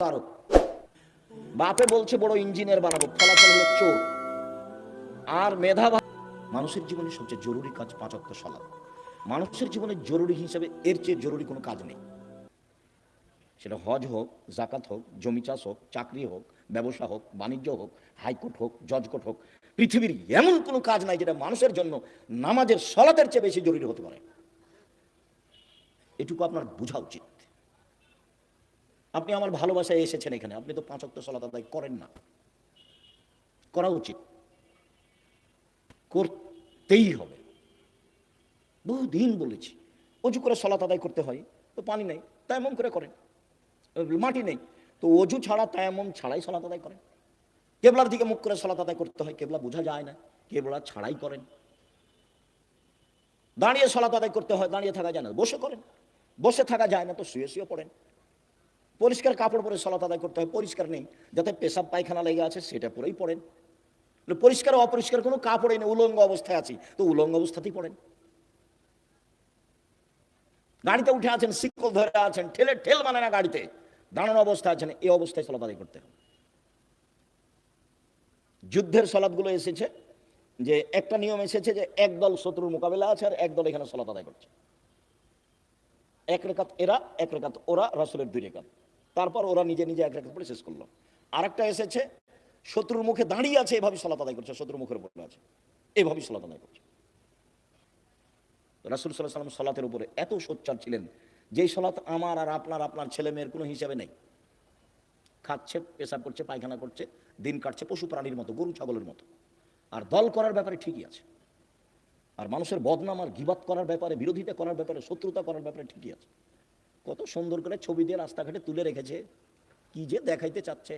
প্রতারক। বাপে বলছে বড় ইঞ্জিনিয়ার বানাবো, ফলাফল হলো চোর। আর মেধাবী মানুষের জীবনে সবচেয়ে জরুরি কাজ 5 ওয়াক্ত সালাত। মানুষের জীবনে জরুরি হিসাবে এর চেয়ে জরুরি কোনো কাজ নেই। সেটা হজ হোক, জাকাত হোক, জমি চাষ হোক, চাকরি হোক, ব্যবসা হোক, বাণিজ্য হোক, হাইকোর্ট হোক, জজ কোর্ট হোক, পৃথিবীর এমন কোনো কাজ নাই যেটা মানুষের জন্য নামাজের সালাতের চেয়ে বেশি জরুরি হতে পারে। এটুকু আপনার বোঝা উচিত। আপনি আমার ভালোবাসায় এসেছেন এখানে, আপনি তো 5 ওয়াক্ত সালাত আদায় করেন না। করা উচিত, করতেই হবে। বহুদিন বলেছি, অজু করে সালাত আদায় করতে হয়, তো পানি নেই, তায়াম্মুম করে করেন। মাটি নেই, তো অজু ছাড়া তায়াম্মুম ছাড়াই সালাত আদায় করেন। কেবলার দিকে মুখ করে সালাত আদায় করতে হয়, কেবলা বোঝা যায় না, কেবলা ছাড়াই করেন। দাঁড়িয়ে সালাত আদায় করতে হয়, দাঁড়িয়ে থাকা যায় না, বসে করেন। বসে থাকা যায় না তো শুয়ে শুয়ে পড়েন। পরিষ্কার কাপড় পরে সালাত আদায় করতে হয়, পরিষ্কার নেই, যাতে পেশাব পায়খানা লেগে আছে সেটা পরেই পড়েন। পরিষ্কার অপরিষ্কার কোনো কাপড়ই নেই, উলঙ্গ অবস্থায় আছি, তো উলঙ্গ অবস্থাতেই পড়েন। গাড়িতে উঠে আছেন, শিকল ধরে আছেন, ঠেল মানে না, গাড়িতে দাঁড়ানো অবস্থা আছেন, এই অবস্থায় সালাত আদায় করতে হবে। যুদ্ধের সালাতগুলো এসেছে যে একটা নিয়ম এসেছে যে একদল শত্রুর মোকাবেলা আছে আর একদল এখানে সালাত আদায় করছে। 1 রাকাত এরা, 1 রাকাত ওরা, রাসূলের 2 রাকাত, তারপর ওরা নিজে নিজে 1 রাকাত পড়ে শেষ করলো। আরেকটা এসেছে শত্রুর মুখে দাঁড়িয়ে আছে, এভাবে সালাত আদায় করছে, শত্রুর মুখের উপরে আছে, এভাবেই সালাত আদায় করছে। রাসূল সাল্লাল্লাহু আলাইহি ওয়াসাল্লাম সালাতের উপরে এত সোচ্চার ছিলেন, যেই সালাত আমার আর আপনার ছেলে মেয়ের কোনো হিসাবে নেই। খাচ্ছে, পেশাব করছে, পায়খানা করছে, দিন কাটছে পশু প্রাণীর মতো, গরু ছাগলের মতো। আর দল করার ব্যাপারে ঠিকই আছে, আর মানুষের বদনাম আর গীবাত করার ব্যাপারে, বিরোধিতা করার ব্যাপারে, শত্রুতা করার ব্যাপারে ঠিকই আছে। কত সুন্দর করে ছবি দিয়ে রাস্তাঘাটে তুলে রেখেছে, কি যে দেখাইতে চাচ্ছে।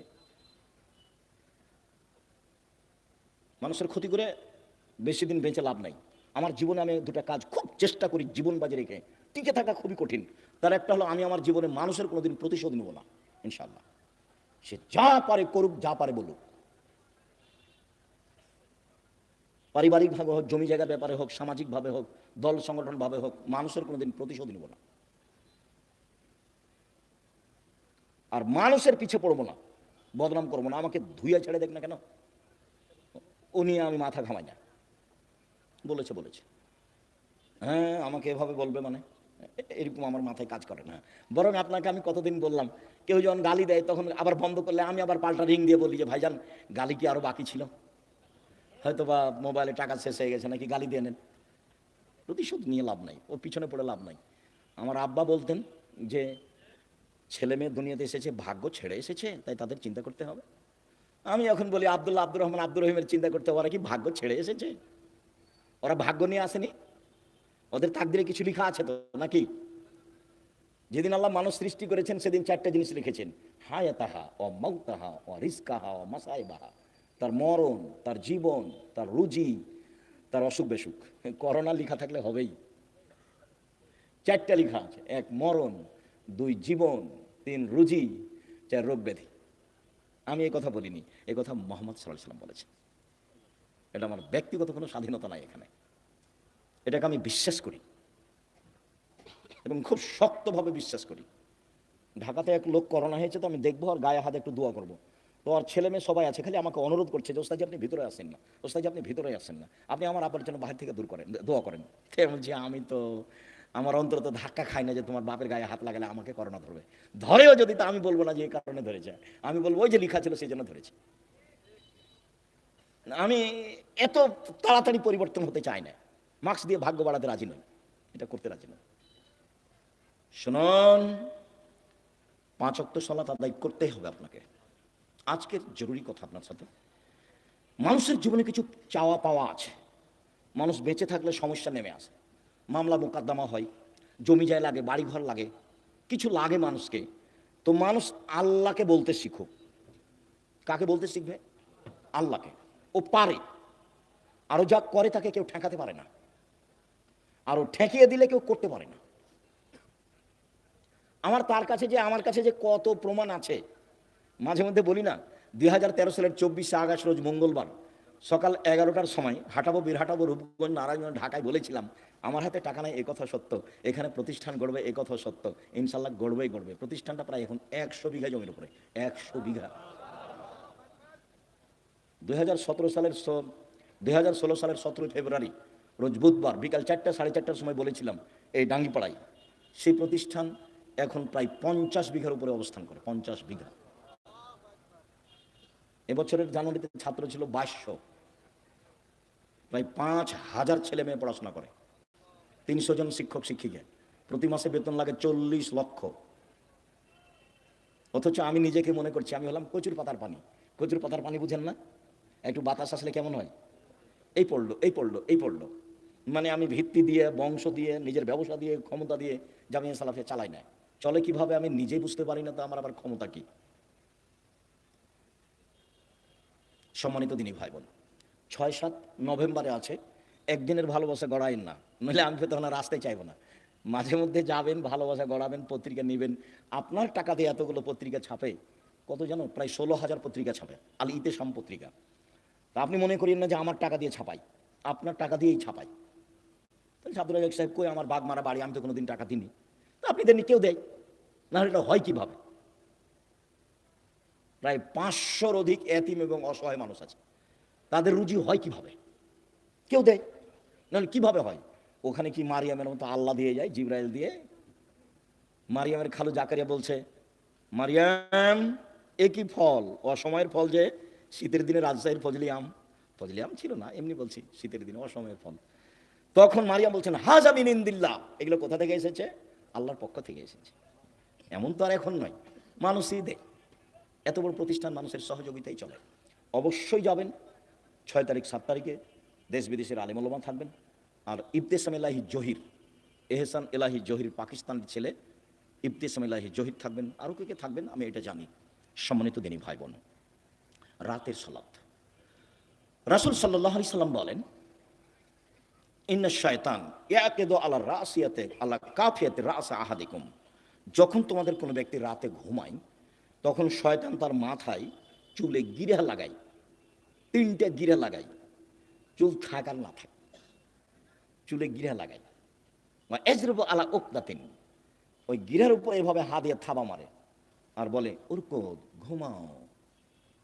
মানুষের ক্ষতি করে বেশি দিন বেঁচে লাভ নাই। আমার জীবনে আমি 2টা কাজ খুব চেষ্টা করি জীবন বাজি রেখে টিকে থাকা, খুবই কঠিন। তার একটা হলো, আমি আমার জীবনে মানুষের কোনোদিন প্রতিশোধ নেব না, ইনশাল্লাহ। সে যা পারে করুক, যা পারে বলুক। পারিবারিকভাবে হোক, জমি জায়গার ব্যাপারে হোক, সামাজিকভাবে হোক, দল সংগঠনভাবে হোক, মানুষের কোনোদিন প্রতিশোধ নেব না। আর মানুষের পিছে পড়বো না, বদনাম করবো না। আমাকে ধুইয়া ছেড়ে দেখ না কেন, ও নিয়ে আমি মাথা ঘামাই না। বলেছে, হ্যাঁ আমাকে এভাবে বলবে মানে, এরকম আমার মাথায় কাজ করে না। বরং আপনাকে আমি কতদিন বললাম, কেউ যখন গালি দেয় তখন আবার বন্ধ করলে আমি আবার পাল্টা রিং দিয়ে বলি যে ভাইজান, গালি কি আরো বাকি ছিল, হয়তো বা মোবাইলে টাকা শেষ হয়ে গেছে, নাকি গালি দিয়ে নেন। প্রতিশোধ নিয়ে লাভ নাই, ওর পিছনে পড়ে লাভ নাই। আমার আব্বা বলতেন যে ছেলে মেয়ে দুনিয়াতে এসেছে ভাগ্য ছেড়ে এসেছে, তাই তাদের চিন্তা করতে হবে। আমি এখন বলি আব্দুল্লাহ, আব্দুর রহমান, আব্দুর রহিমের চিন্তা করতে হবে, ওরা কি ভাগ্য ছেড়ে এসেছে? ওরা ভাগ্য নিয়ে আসেনি, ওদের তাকদিরে কিছু লেখা আছে তো নাকি? যেদিন আল্লাহ মানুষ সৃষ্টি করেছেন সেদিন 4টা জিনিস লিখেছেন, হায়াতাহা ও মাউতাহা ও রিজকাহা ও মাসাইবাহা। তার মরণ, তার জীবন, তার রুজি, তার অসুখ বেসুখ। করোনা লেখা থাকলে হবেই। 4টা লেখা আছে, 1 মরণ, 2 জীবন, 3 রুজি, 4 রোগ ব্যাধি। আমি এই কথা বলিনি, এই কথা মুহাম্মদ সাল্লাল্লাহু আলাইহি ওয়াসাল্লাম বলেছেন। এটা আমার ব্যক্তিগত কোনো স্বাধীনতা নাই এখানে, এটাকে আমি বিশ্বাস করি এবং খুব শক্তভাবে বিশ্বাস করি। ঢাকাতে এক লোক করোনা হয়েছে, তো আমি দেখবো আর গায়ে হাতে একটু দোয়া করবো। তো আর ছেলে মেয়ে সবাই আছে, খালি আমাকে অনুরোধ করছে যে ওস্তাদ আপনি ভিতরে আসেন না, ওস্তাদ আপনি ভিতরে আসেন না, আপনি আমার আব্বার জন্য বাহির থেকে দূর করেন, দোয়া করেন। বলছি আমি তো আমার অন্তত ধাক্কা খাই না যে তোমার বাপের গায়ে হাত লাগালে আমাকে করোনা ধরবে। ধরেও যদি, তা আমি বলবো না যে এই কারণে ধরেছে, আমি বলবো ওই যে লেখা ছিল সেই জন্য ধরেছে। আমি এত তাড়াতাড়ি পরিবর্তন হতে চাই না, মার্কস দিয়ে ভাগ্য বাড়াতে রাজি নই, এটা করতে রাজি নই। শুনুন, 5 ওয়াক্ত সালাত আদায় করতেই হবে আপনাকে। আজকের জরুরি কথা আপনার সাথে, মানুষের জীবনে কিছু চাওয়া পাওয়া আছে। মানুষ বেঁচে থাকলে সমস্যা নেমে আসে, মামলা মোকদ্দমা হয়, জমি জায়গা লাগে, বাড়িঘর লাগে, কিছু লাগে মানুষকে। তো মানুষ আল্লাহকে বলতে শিখুক। কাকে বলতে শিখবে? আল্লাহকে। ও পারে, আরও যা করে তাকে কেউ ঠেকাতে পারে না, আরও ঠেকিয়ে দিলে কেউ করতে পারে না। আমার কাছে যে কত প্রমাণ আছে, মাঝে মধ্যে বলি না, 2013 সালের 24শে আগস্ট রোজ মঙ্গলবার সকাল 11টার সময় হাঁটাবো বীর হাঁটাবো রূপগঞ্জ নারায়ণগঞ্জ ঢাকায় বলেছিলাম আমার হাতে টাকা নাই, এ কথা সত্য, এখানে প্রতিষ্ঠান গড়বে এ কথা সত্য, ইনশাল্লাহ গড়বেই গড়বে। প্রতিষ্ঠানটা প্রায় এখন 100 বিঘা জমির উপরে, 100 বিঘা। 2016 সালের 17 ফেব্রুয়ারি রোজ বুধবার বিকাল 4টা 4:30টার সময় বলেছিলাম এই ডাঙ্গিপাড়ায়, সেই প্রতিষ্ঠান এখন প্রায় 50 বিঘার উপরে অবস্থান করে, 50 বিঘা। এবছরের জানুয়ারিতে ছাত্র ছিল 2200, প্রায় 5000 ছেলে মেয়ে পড়াশোনা করে, 300 জন শিক্ষক শিক্ষিকা, প্রতি মাসে বেতন লাগে 40 লক্ষ। অথচ আমি নিজেকে মনে করছি আমি হলাম কচুর পাতার পানি। কচুর পাতার পানি বুঝেন না, একটু বাতাস আসলে কেমন হয়, এই পড়লো এই পড়লো এই পড়লো। মানে আমি ভিত্তি দিয়ে, বংশ দিয়ে, নিজের ব্যবসা দিয়ে, ক্ষমতা দিয়ে জামিয়া সালাফিয়া চালাই না। চলে কিভাবে আমি নিজেই বুঝতে পারি না, তো আমার আবার ক্ষমতা কি। সম্মানিত দিনী ভাই বোন, 6-7 নভেম্বরে আছে, একদিনের ভালোবাসা গড়াইন না, নইলে আমি তখন আর আসতে চাইবো না। মাঝে মধ্যে যাবেন, ভালোবাসা গড়াবেন, পত্রিকা নেবেন। আপনার টাকা দিয়ে এতগুলো পত্রিকা ছাপে, কত জানো, প্রায় 16,000 পত্রিকা ছাপে, আল ইতেসাম পত্রিকা। তা আপনি মনে করেন না যে আমার টাকা দিয়ে ছাপাই, আপনার টাকা দিয়েই ছাপাই। তাহলে আব্দুল রাজাক সাহেব কই, আমার বাঘ মারা বাড়ি, আমি তো কোনোদিন টাকা দিইনি। তা আপনি দেননি, কেউ দেয় না, এটা হয় কিভাবে? প্রায় 500-র অধিক এতিম এবং অসহায় মানুষ আছে, তাদের রুজি হয় কিভাবে? কেউ দেয় নাহলে কিভাবে হয়? ওখানে কি মারিয়ামের মতো আল্লাহ দিয়ে যায়, জিবরাইল দিয়ে? মারিয়ামের খালু জাকারিয়া বলছে, মারিয়াম এ কি ফল, অসময়ের ফল যে, শীতের দিনে রাজশাহীর ফজলি আম। ফজলি আম ছিল না, এমনি বলছি, শীতের দিনে অসময়ের ফল। তখন মারিয়াম বলছেন, হাজা মিন ইন্দিল্লাহ, এগুলো কোথা থেকে এসেছে? আল্লাহর পক্ষ থেকে এসেছে। এমন তো আর এখন নয়, মানুষই দেয়। এত বড় প্রতিষ্ঠান মানুষের সহযোগিতাই চলে। অবশ্যই যাবেন 6 তারিখ 7 তারিখে, দেশ বিদেশের আলেম ওলামা থাকবেন। আর ইবতেসাম এলাহি জহির, এহসান এলাহি জহির পাকিস্তানের ছেলে, ইবতেসাম এলাহি জহির থাকবেন, আরও কে কে থাকবেন আমি এটা জানি। সম্মানিত দিনী ভাই বোন, রাতের সালাত, রাসূল সাল্লাল্লাহু আলাইহি সাল্লাম বলেন, ইন্না শায়তান ইয়াকিদু আলা রাসিয়াতে আলা কাফিয়াতে রাস আহাদিকুম, যখন তোমাদের কোনো ব্যক্তি রাতে ঘুমায়, তখন শয়তান তার মাথায় চুলে গিরা লাগায়, 3টে গিরা লাগায়, চুল থাক আর না থাক, চুলে গিরা লাগায়। এজরুবু আলা উকদাতিন, ওই গিরার উপর এভাবে হাত দিয়ে থাবা মারে আর বলে, উরকুদ, ঘুমাও,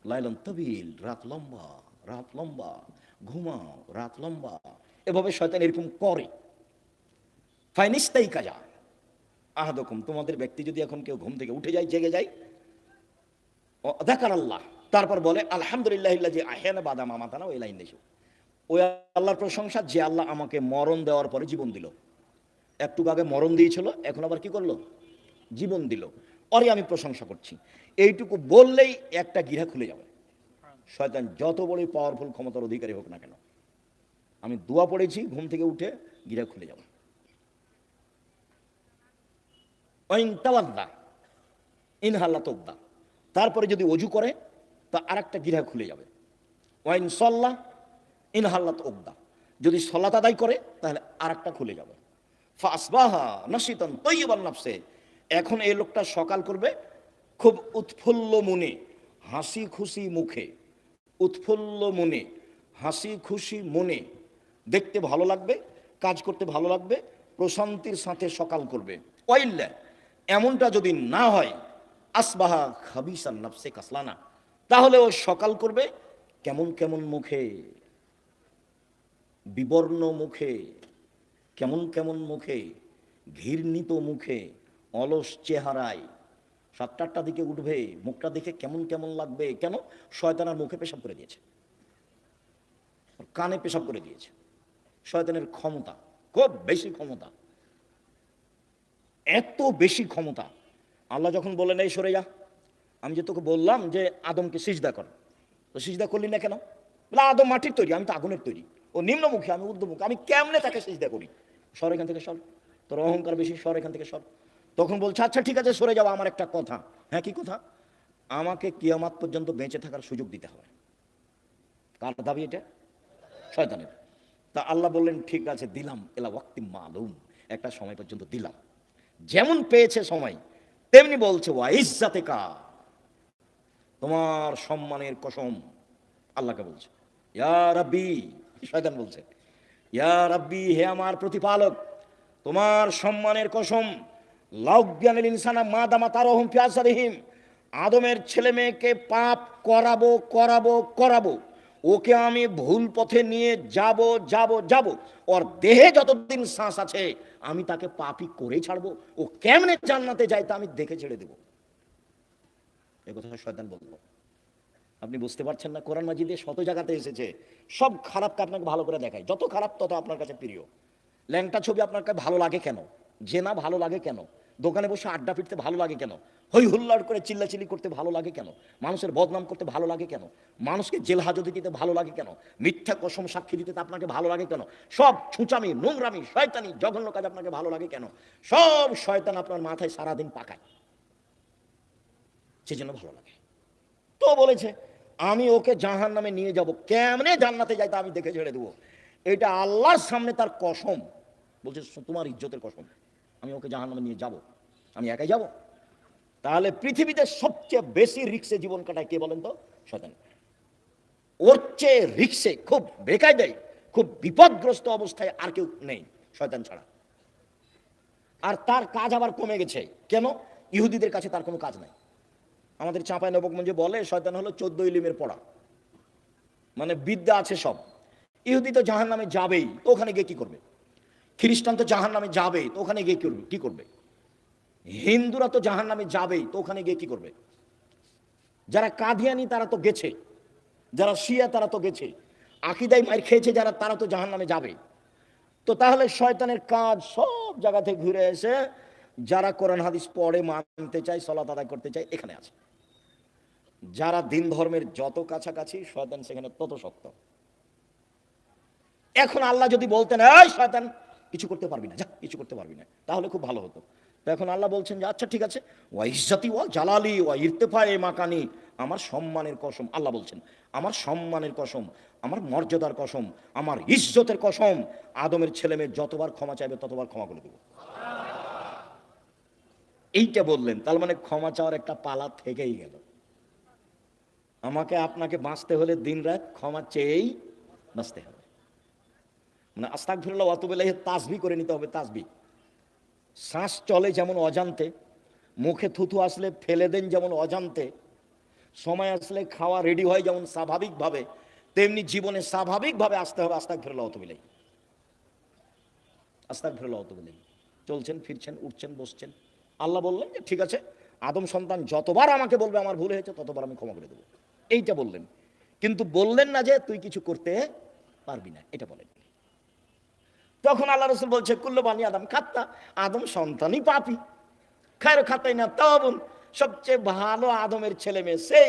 লাইলান তবিল, রাত লম্বা, রাত লম্বা, ঘুমাও, রাত লম্বা। এভাবে শয়তান এরকম করে। ফাইনিস্তাই কাজা আহাদকুম, তোমাদের ব্যক্তি যদি এখন কেউ ঘুম থেকে উঠে যায়, জেগে যায়, যাকার আল্লাহ, তারপর বলে আলহামদুলিল্লাহ যে আহ্যানা বাদা মামাতানা ওই লাইন দেশ, ওই আল্লাহর প্রশংসা যে আল্লাহ আমাকে মরণ দেওয়ার পরে জীবন দিল। একটু আগে মরণ দিয়েছিল, এখন আবার কি করলো? জীবন দিল। ওরে আমি প্রশংসা করছি। এইটুকু বললেই একটা গিরা খুলে যাবে। শয়তান যত বড়ই পাওয়ারফুল ক্ষমতার অধিকারী হোক না কেন, আমি দোয়া পড়েছি, ঘুম থেকে উঠে গিরা খুলে যাবে। ওয়াইন তাওয়াদ্দা ইনহাল্লা তোদ্দা, তারপরে যদি অজু করে তা আরেকটা গিরা খুলে যাবে। ওয়াইন সল্লাহ ইনহাল্লাত ওকদা, যদি সলাত আদায় করে তাহলে আরেকটা খুলে যাবে। ফাসবাহা নাশিতান তয়্যিবান নাফসে, এখন এই লোকটা সকাল করবে খুব উৎফুল্ল মনে, হাসি খুশি মুখে, উৎফুল্ল মনে, হাসি খুশি মনে, দেখতে ভালো লাগবে, কাজ করতে ভালো লাগবে, প্রশান্তির সাথে সকাল করবে। ওয়াইল্লা, এমনটা যদি না হয়, আসবাহা খাবিসান নাফসে কাসলানা, তাহলে ও সকাল করবে কেমন কেমন মুখে, বিবর্ণ মুখে, কেমন কেমন মুখে, ঘৃণিত মুখে, অলস চেহারায়। 7-8টার দিকে উঠবে, মুখটা দেখে কেমন কেমন লাগবে। কেন? শয়তানের মুখে পেশাব করে দিয়েছে, কানে পেশাব করে দিয়েছে। শয়তানের ক্ষমতা খুব বেশি, ক্ষমতা এত বেশি ক্ষমতা। আল্লাহ যখন বললেন এই সরে যা, আমি যে তোকে বললাম যে আদমকে সিজদা কর, তো সিজদা করলি না কেন? বলে আদম মাটির তৈরি, আমি তো আগুনের তৈরি। ও নিম্নমুখী, আমি ঊর্ধ্বমুখী, আমি কেমনে তাকে সিজদা করি? সর এখান থেকে, সর, তোর অহংকার বেশি, সর এখান থেকে সর। তখন বলছে আচ্ছা ঠিক আছে সরে যাও, আমার একটা কথা। হ্যাঁ কি কথা? আমাকে কিয়ামত পর্যন্ত বেঁচে থাকার সুযোগ দিতে হবে। কার দাবি এটা? শয়তানের। তা আল্লাহ বললেন ঠিক আছে দিলাম, এলা ওয়াক্তি মালুম, একটা সময় পর্যন্ত দিলাম। যেমন পেয়েছে সময়, তেমনি বলছে ওয়া ইজ্জাতিকা, তোমার সম্মানের কসম, আল্লাহকে বলছে ইয়া রাব্বি, শয়তান বলছে, ইয়া রাব্বি, হে আমার প্রতিপালক, তোমার সম্মানের কসম, লাউজ্ঞানিল ইনসানা মা দামা তারহুম ফি আসারিহিম, আদমের ছেলে মেয়েকে পাপ করাবো করাবো করাবো, ওকে আমি ভুল পথে নিয়ে যাব যাব যাব, ওর দেহে যতদিন শ্বাস আছে আমি তাকে পাপই করেই ছাড়বো, ও কেমনে জান্নাতে যায় তা আমি দেখে ছেড়ে দেবো। এ কথা শয়তান বলল। আপনি বুঝতে পারছেন না, কোরআন মাজিদে শত জায়গাতে এসেছে, সব খারাপকে আপনাকে ভালো করে দেখায়, যত খারাপ তত আপনার কাছে প্রিয়। ল্যাংটা ছবি আপনার কাছে ভালো লাগে কেন? জেনা ভালো লাগে কেন? দোকানে বসে আড্ডা পিটতে ভালো লাগে কেন? হই হুল্লাড় করে চিল্লাচিল্লি করতে ভালো লাগে কেন? মানুষের বদনাম করতে ভালো লাগে কেন? মানুষকে জেল হাজতে দিতে ভালো লাগে কেন? মিথ্যা কসম সাক্ষী দিতে আপনাকে ভালো লাগে কেন? সব ছুঁচামি, নোংরামি, শয়তানি, জঘন্য কাজ আপনাকে ভালো লাগে কেন? সব শয়তান আপনার মাথায় সারাদিন পাকায়, সেজন্য ভালো লাগে। তো বলেছে আমি ওকে জাহান নামে নিয়ে যাব, কেমনে জান্নাতে যাই তা আমি দেখে ছেড়ে দেবো। এটা আল্লাহর সামনে তার কসম, বলছে তোমার ইজ্জতের কসম, আমি ওকে জাহান নামে নিয়ে যাব, আমি একাই যাব। তাহলে পৃথিবীতে সবচেয়ে বেশি রিক্সে জীবন কাটায় কে বলেন তো? শয়তান। ওর চেয়ে রিক্সে, খুব বেকায়দায়, খুব বিপদগ্রস্ত অবস্থায় আর কেউ নেই শয়তান ছাড়া। আর তার কাজ আবার কমে গেছে। কেন? ইহুদিদের কাছে তার কোনো কাজ নাই। আমাদের চাঁপাই নবগঞ্জে বলে শয়তান হলো 14 ইলিমের পড়া, মানে বিদ্যা আছে সব। ইহুদি তো জাহান নামে যাবেই, তো ওখানে গিয়ে কি করবে? খ্রিস্টান তো জাহান নামে যাবেই, তো ওখানে গিয়ে কি করবে? হিন্দুরা তো জাহান নামে যাবেই, তো ওখানে গিয়ে কি করবে? যারা কাদিয়ানি তারা তো গেছে, যারা শিয়া তারা তো গেছে, আকিদায় মার খেয়েছে যারা, তারা তো জাহান নামে যাবে। তো তাহলে শয়তানের কাজ সব জায়গা থেকে ঘুরে এসে যারা কোরআন হাদিস পড়ে, মানতে চায়, সালাত আদায় করতে চায়, এখানে আছে। যারা দিন ধর্মের যত কাছাকাছি, শয়তান সেখানে তত শক্ত। এখন আল্লাহ যদি বলতেন এই শয়তান কিছু করতে পারবি না, যা কিছু করতে পারবি না, তাহলে খুব ভালো হতো। তো এখন আল্লাহ বলছেন যে আচ্ছা ঠিক আছে, ওয়া ইজ্জতি ওয়া জালালি ওয়া ইরতেফায়ে মাকানি, আমার সম্মানের কসম, আল্লাহ বলছেন আমার সম্মানের কসম, আমার মর্যাদার কসম, আমার ইজ্জতের কসম, আদমের ছেলে মেয়ে যতবার ক্ষমা চাইবে ততবার ক্ষমা করে দেব। এইটা বললেন, তার মানে ক্ষমা চাওয়ার একটা পালা থেকেই গেল। আমাকে আপনাকে বাঁচতে হলে দিন রাত ক্ষমা চেয়েই বাঁচতে হবে। মানে আস্তাগফিরুল্লাহ ওয়া আতুবু ইলাইহি তাসবিহ করে নিতে হবে। তাসবিহ, শ্বাস চলে যেমন অজান্তে, মুখে থুথু আসলে ফেলে দেন যেমন অজান্তে, সময় আসলে খাওয়া রেডি হয় যেমন স্বাভাবিকভাবে, তেমনি জীবনে স্বাভাবিকভাবে আসতে হবে আস্তাগফিরুল্লাহ ওয়া আতুবু ইলাইহি, আস্তাগফিরুল্লাহ ওয়া আতুবু ইলাইহি। চলছেন, ফিরছেন, উঠছেন, বসছেন। আল্লাহ বললেন যে ঠিক আছে, আদম সন্তান যতবার আমাকে বলবে আমার ভুল হয়েছে ততবার আমি ক্ষমা করে দেবো, এইটা বললেন। কিন্তু বললেন না যে তুই কিছু করতে পারবি না, এটা বলেন। তখন আল্লাহ রসুল বলছে কুল্লু বানি আদম খাত্তা, আদম সন্তানই পাপী, খায়রু খাতাই না তাওয়াবুন, সবচেয়ে ভালো আদমের ছেলে মেয়ে সেই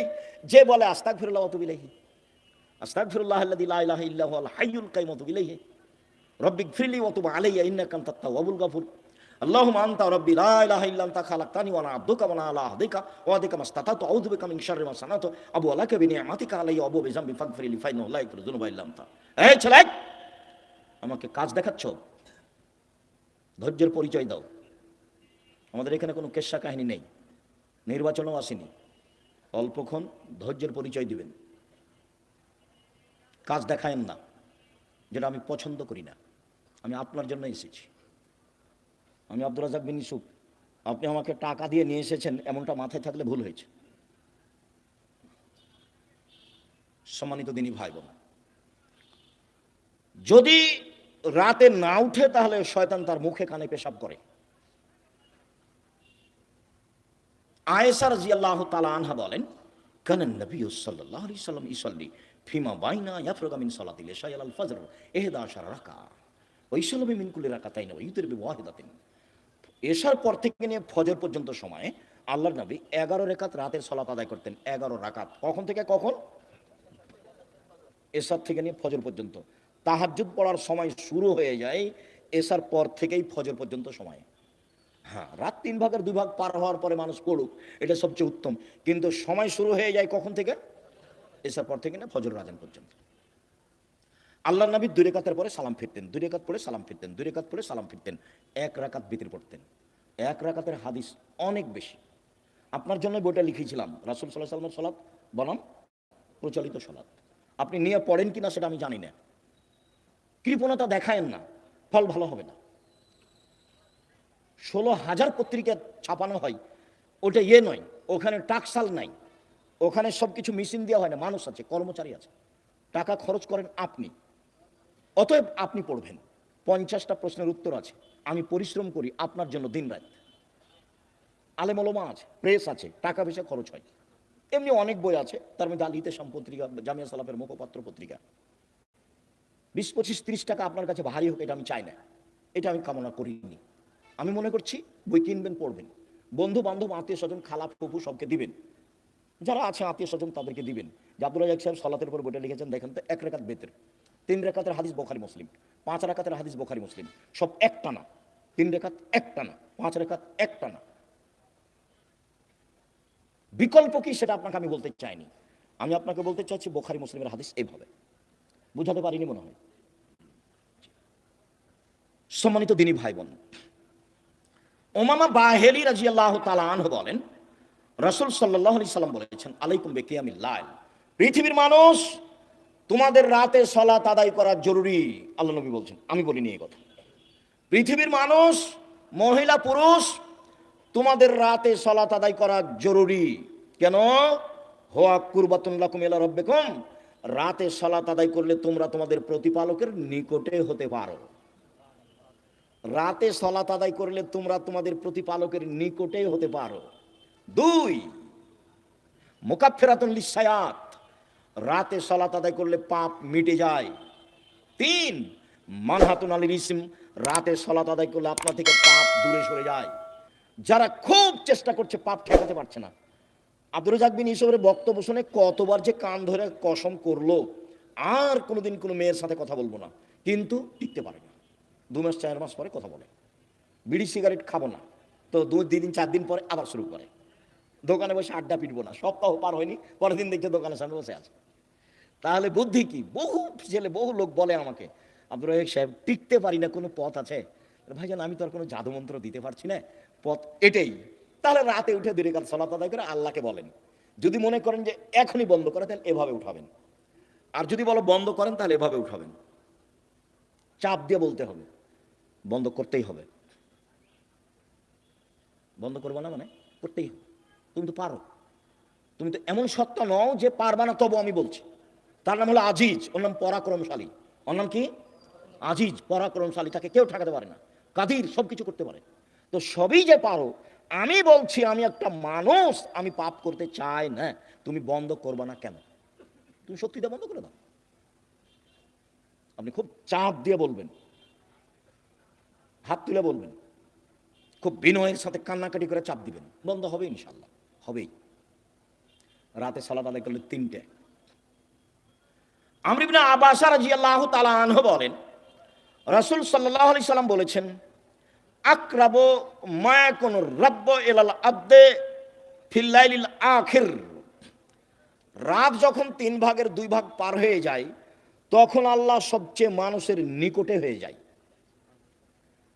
যে বলে আস্তাগফিরুল্লাহ ওয়া আতুবু ইলাইহি, আস্তাগফিরুল্লাহ আল্লাযী লা ইলাহা ইল্লা হুয়াল হাইয়ুল কাইয়্যুম ওয়া আতুবু ইলাইহি, রব্বিগফিরলি ওয়া তুব আলাইয়া ইন্নাকা আনতাত তাওয়াবুল গাফুর, আল্লাহুম্মা আনতা রাব্বি লা ইলাহা ইল্লা আনতা খালাকতানি ওয়া আনা আবদুকা ওয়া আনা আলা আহদিকা ওয়া আদিকা মাসতাতাতু আউযু বিকা মিন শাররি মা সানাতু আবু আলাকা বিনিআমাতিকা আলাইয়া ওয়া আবু বিযামবি ফাগফিরলি ফাইন্নাহু লা ইয়াগফিরু যুনুবা ইল্লা আনতা। এই ছেলে, আমাকে কাজ দেখাচ্ছ, ধৈর্যের পরিচয় দাও। আমাদের এখানে কোনো কেচ্ছা কাহিনী নেই, নির্বাচনও আসেনি, অল্পক্ষণ ধৈর্যের পরিচয় দিবেন, কাজ দেখায়েন না, যেটা আমি পছন্দ করি না। আমি আপনার জন্য এসেছি, আমি আব্দুর রাজ্জাক বিন ইউসুফ, আপনি আমাকে টাকা দিয়ে নিয়ে এসেছেন এমনটা মাথায় থাকলে ভুল হয়েছে। সম্মানিত দিনী ভাই বোন, যদি রাতে না উঠে তাহলে শয়তান তার মুখে কানে পেশাব করে। আয়েশা রাদিয়াল্লাহু তাআলা আনহা বলেন কানান নবী সাল্লাল্লাহু আলাইহি সাল্লাম ইসাল্লি ফিমা বাইনা ইয়াফরুগা মিন সালাতিল ইশা ইলাল ফজর 11 রাকা ওয়া ইসাল্লি মিন কুল্লি রাকাতাইন ওয়া ইউতির বিওয়াহিদাতিন। এশার পর থেকে নিয়ে ফজর পর্যন্ত সময়ে আল্লাহর নবী 11 রাকাত রাতের সালাত আদায় করতেন। 11 রাকাত, কখন থেকে কখন? এশার থেকে নিয়ে ফজর পর্যন্ত। তাহাজ্জুদ পড়ার সময় শুরু হয়ে যায় এশার পর থেকেই ফজর পর্যন্ত সময়। হ্যাঁ, রাত 3 ভাগের 2 ভাগ পার হওয়ার পরে মানুষ পড়ুক, এটা সবচেয়ে উত্তম, কিন্তু সময় শুরু হয়ে যায় কখন থেকে? এসার পর থেকে না ফজর আযান পর্যন্ত। আল্লাহ নবী 2 রাকাতের পরে সালাম ফিরতেন, 2 রাকাত পরে সালাম ফিরতেন, 2 রাকাত পরে সালাম ফিরতেন, 1 রাকাত বিতর পড়তেন। 1 রাকাতের হাদিস অনেক বেশি। আপনার জন্য বইটা লিখেছিলাম রাসূল সাল্লাল্লাহু আলাইহি ওয়াসাল্লামের সালাত বনাম প্রচলিত সালাত। আপনি নিয়ে পড়েন কিনা সেটা আমি জানি না। কৃপণতা দেখায়েন না, ফল ভালো হবে না। 16,000 পত্রিকা ছাপানো হয়, ওটা নয়, ওখানে টাকসাল নাই, ওখানে সব কিছু মেশিন দেওয়া হয় না, মানুষ আছে, কর্মচারী আছে, টাকা খরচ করেন আপনি। অতএব আপনি পড়বেন, 50টা প্রশ্নের উত্তর আছে, আমি পরিশ্রম করি আপনার জন্য দিন রাত। আলেম ওলামা আছে, প্রেস আছে, টাকা পয়সা খরচ হয়। এমনি অনেক বই আছে, তার মধ্যে আল ইতিসাম পত্রিকা, জামিয়া সালাফের মুখপাত্র পত্রিকা। 20, 25, 30 টাকা আপনার কাছে ভারী হোক, এটা আমি চাই না, এটা আমি কামনা করিনি। আমি মনে করছি বই কিনবেন, পড়বেন, বন্ধু বান্ধব আত্মীয় স্বজন খালা ফুফু সবকে দিবেন, যারা আছে আত্মীয় স্বজন তাদেরকে দিবেন। যে আব্দুল রাজাক সাহেব সালাতের উপর বইটা লিখেছেন, দেখেন তো, 1 রাকাত বেতের, 3 রাকাতের হাদিস বোখারি মুসলিম, 5 রাকাতের হাদিস বোখারি মুসলিম, সব একটানা, 3 রাকাত একটানা, 5 রাকাত একটানা। বিকল্প কি সেটা আপনাকে আমি বলতে চাইনি, আমি আপনাকে বলতে চাচ্ছি বোখারি মুসলিমের হাদিস এইভাবে। বুঝাতে পারিনি মনে হয়। সম্মানিত দিনী ভাই বোন, উমামা বাহেলি রাদিয়াল্লাহু তাআলা আনহু বলেন, রাসূল সাল্লাল্লাহু আলাইহি সাল্লাম বলেছেন, আলাইকুম বিকিয়ামিল লাইল, পৃথিবীর মানুষ, তোমাদের রাতে সালাত আদায় করা জরুরি। আল্লাহ নবী বলছেন, আমি বলিনি এই কথা। পৃথিবীর মানুষ, মহিলা পুরুষ, তোমাদের রাতে সালাত আদায় করা জরুরি। কেন? হুয়া কুরবাতুন লাকুম ইলা রাব্বিকুম, রাতে সালাত আদায় করলে তোমরা তোমাদের প্রতিপালকের নিকটে হতে পারো। রাতে সালাত আদায় করলে তোমরা তোমাদের প্রতিপালকের নিকটে হতে পারো। 2, মুকাফফিরাতুন লিসায়াত, রাতে সালাত আদায় করলে পাপ মিটে যায়। 3, মানহাতুন আলিল ইসম, রাতে সালাত আদায় করলে আপনার থেকে পাপ দূরে সরে যায়। যারা খুব চেষ্টা করছে পাপ ঠেকাতে পারছে না, আব্দুর রাজ্জাক বিন ইউসুফের বক্তব্য শুনে কতবার যে কান ধরে কসম করলো আর কোনোদিন কোনো মেয়ের সাথে কথা বলবো না, কিন্তু টিকতে পারে না। 2 মাস 4 মাস পরে কথা বলে, বিড়ি সিগারেট খাবো না, তো 2 দিন 4 দিন পরে আবার শুরু করে, দোকানে বসে আড্ডা পিটবো না, সপ্তাহ পার হয়নি, পরের দিন দেখছে দোকানের সামনে বসে আছে। তাহলে বুদ্ধি কি? বহু ছেলে, বহু লোক বলে আমাকে, আব্দুর রাজ্জাক সাহেব টিকতে পারি না, কোনো পথ আছে? ভাইজান, আমি তো আর কোনো জাদুমন্ত্র দিতে পারছি না, পথ এটাই। তাহলে রাতে উঠে 2 রাকাত সালাত আদায় করে আল্লাহকে বলেন। যদি মনে করেন যে এখনই বন্ধ করে, তাহলে এভাবে উঠাবেন, আর যদি বলো বন্ধ করেন তাহলে এভাবে উঠাবেন। চাপ দিয়ে বলতে হবে, বন্ধ করতেই হবে। বন্ধ করবো না মানে করতেই হবে। তুমি তো পারো, তুমি তো এমন সত্তা নও যে পারবা না, তবু আমি বলছি। তার নাম হলো আজিজ, ওর নাম পরাক্রমশালী। ওর নাম কি? আজিজ, পরাক্রমশালী, তাকে কেউ ঠেকাতে পারে না। কাদির, সব কিছু করতে পারে। তো সবই যে পারো, আমি বলছি আমি একটা মানুষ, আমি পাপ করতে চাই না, তুমি বন্ধ করবা না কেন? তুমি সত্যিটা বন্ধ করে দাও। আপনি খুব চাপ দিয়ে বলবেন, হাত তুলে বলবেন, খুব বিনয়ের সাথে কান্নাকাটি করে চাপ দিবেন, বন্ধ হবে ইনশাল্লাহ, হবেই। রাতে সালাত আদায় করলে 3টে। আমর ইবনে আব্বাস রাদিয়াল্লাহু তাআলা আনহু বলেন, রাসূল সাল্লাল্লাহু আলাইহি সাল্লাম বলেছেন, আকরাবু মা ইয়াকুনু রাব্বু ইলাল আবদে ফিল লাইলিল আখির, রাত যখন 3 ভাগের 2 ভাগ পার হয়ে যায়, তখন আল্লাহ সবচেয়ে মানুষের নিকটে হয়ে যায়।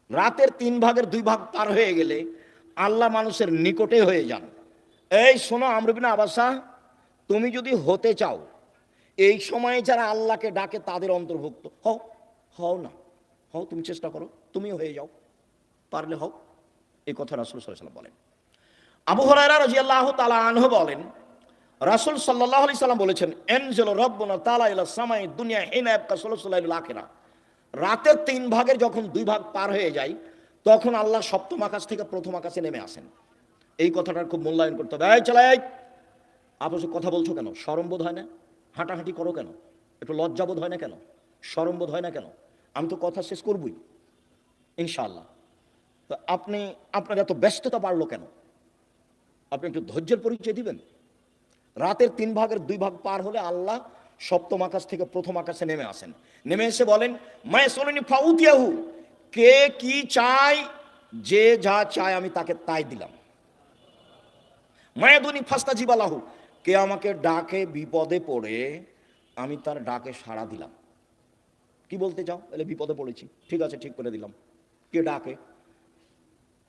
রাতের 3 ভাগের 2 ভাগ পার হয়ে গেলে আল্লাহ মানুষের নিকটে হয়ে যান। এই শোনো আমর ইবনে আব্বাস, তুমি যদি হতে চাও, এই সময়ে যারা আল্লাহকে ডাকে তাদের অন্তর্ভুক্ত হও। হও না, হও, তুমি চেষ্টা করো, তুমিও হয়ে যাও, পারলে হও। এই কথা রাসূল সাল্লাল্লাহু আলাইহি ওয়াসাল্লাম বলেন। আবু হুরায়রা রাদিয়াল্লাহু তাআলা আনহু বলেন, রাসূল সাল্লাল্লাহু আলাইহি সাল্লাম বলেছেন, এনজিলু রাব্বুনা তাআলা ইলা সামাই দুনিয়া হিনা ইয়াবকা সুলুসুল লাইলিল আখিরা, রাতের 3 ভাগের যখন 2 ভাগ পার হয়ে যায়, তখন আল্লাহ সপ্তম আকাশ থেকে প্রথম আকাশে নেমে আসেন। এই কথাটার খুব মূল্যায়ন করতে হবে। এই চালাই, আপনি কথা বলছো কেন? শরম বোধ হয় না? হাঁটাহাঁটি করো কেন? একটু লজ্জা বোধ হয় না কেন? শরম বোধ হয় না কেন? আমি তো কথা শেষ করবই ইনশাআল্লাহ। তো আপনি, আপনার এত ব্যস্ততা বাড়লো কেন? আপনি একটু ধৈর্যের পরিচয় দিবেন। রাতের 3 ভাগের 2 ভাগ পার হলে আল্লাহ সপ্তম আকাশ থেকে প্রথম আকাশে নেমে আসেন। নেমে এসে বলেন, মায়াসুলুনি ফাউতিয়াহু, কে কি চায়, যে যা চায় আমি তাকে তাই দিলাম। মায়াদুনি ফাস্তাজিবালাহু, কে আমাকে ডাকে বিপদে পড়ে, আমি তার ডাকে সাড়া দিলাম। কি বলতে চাও? তাহলে বিপদে পড়েছি, ঠিক আছে, ঠিক করে দিলাম। কে ডাকে?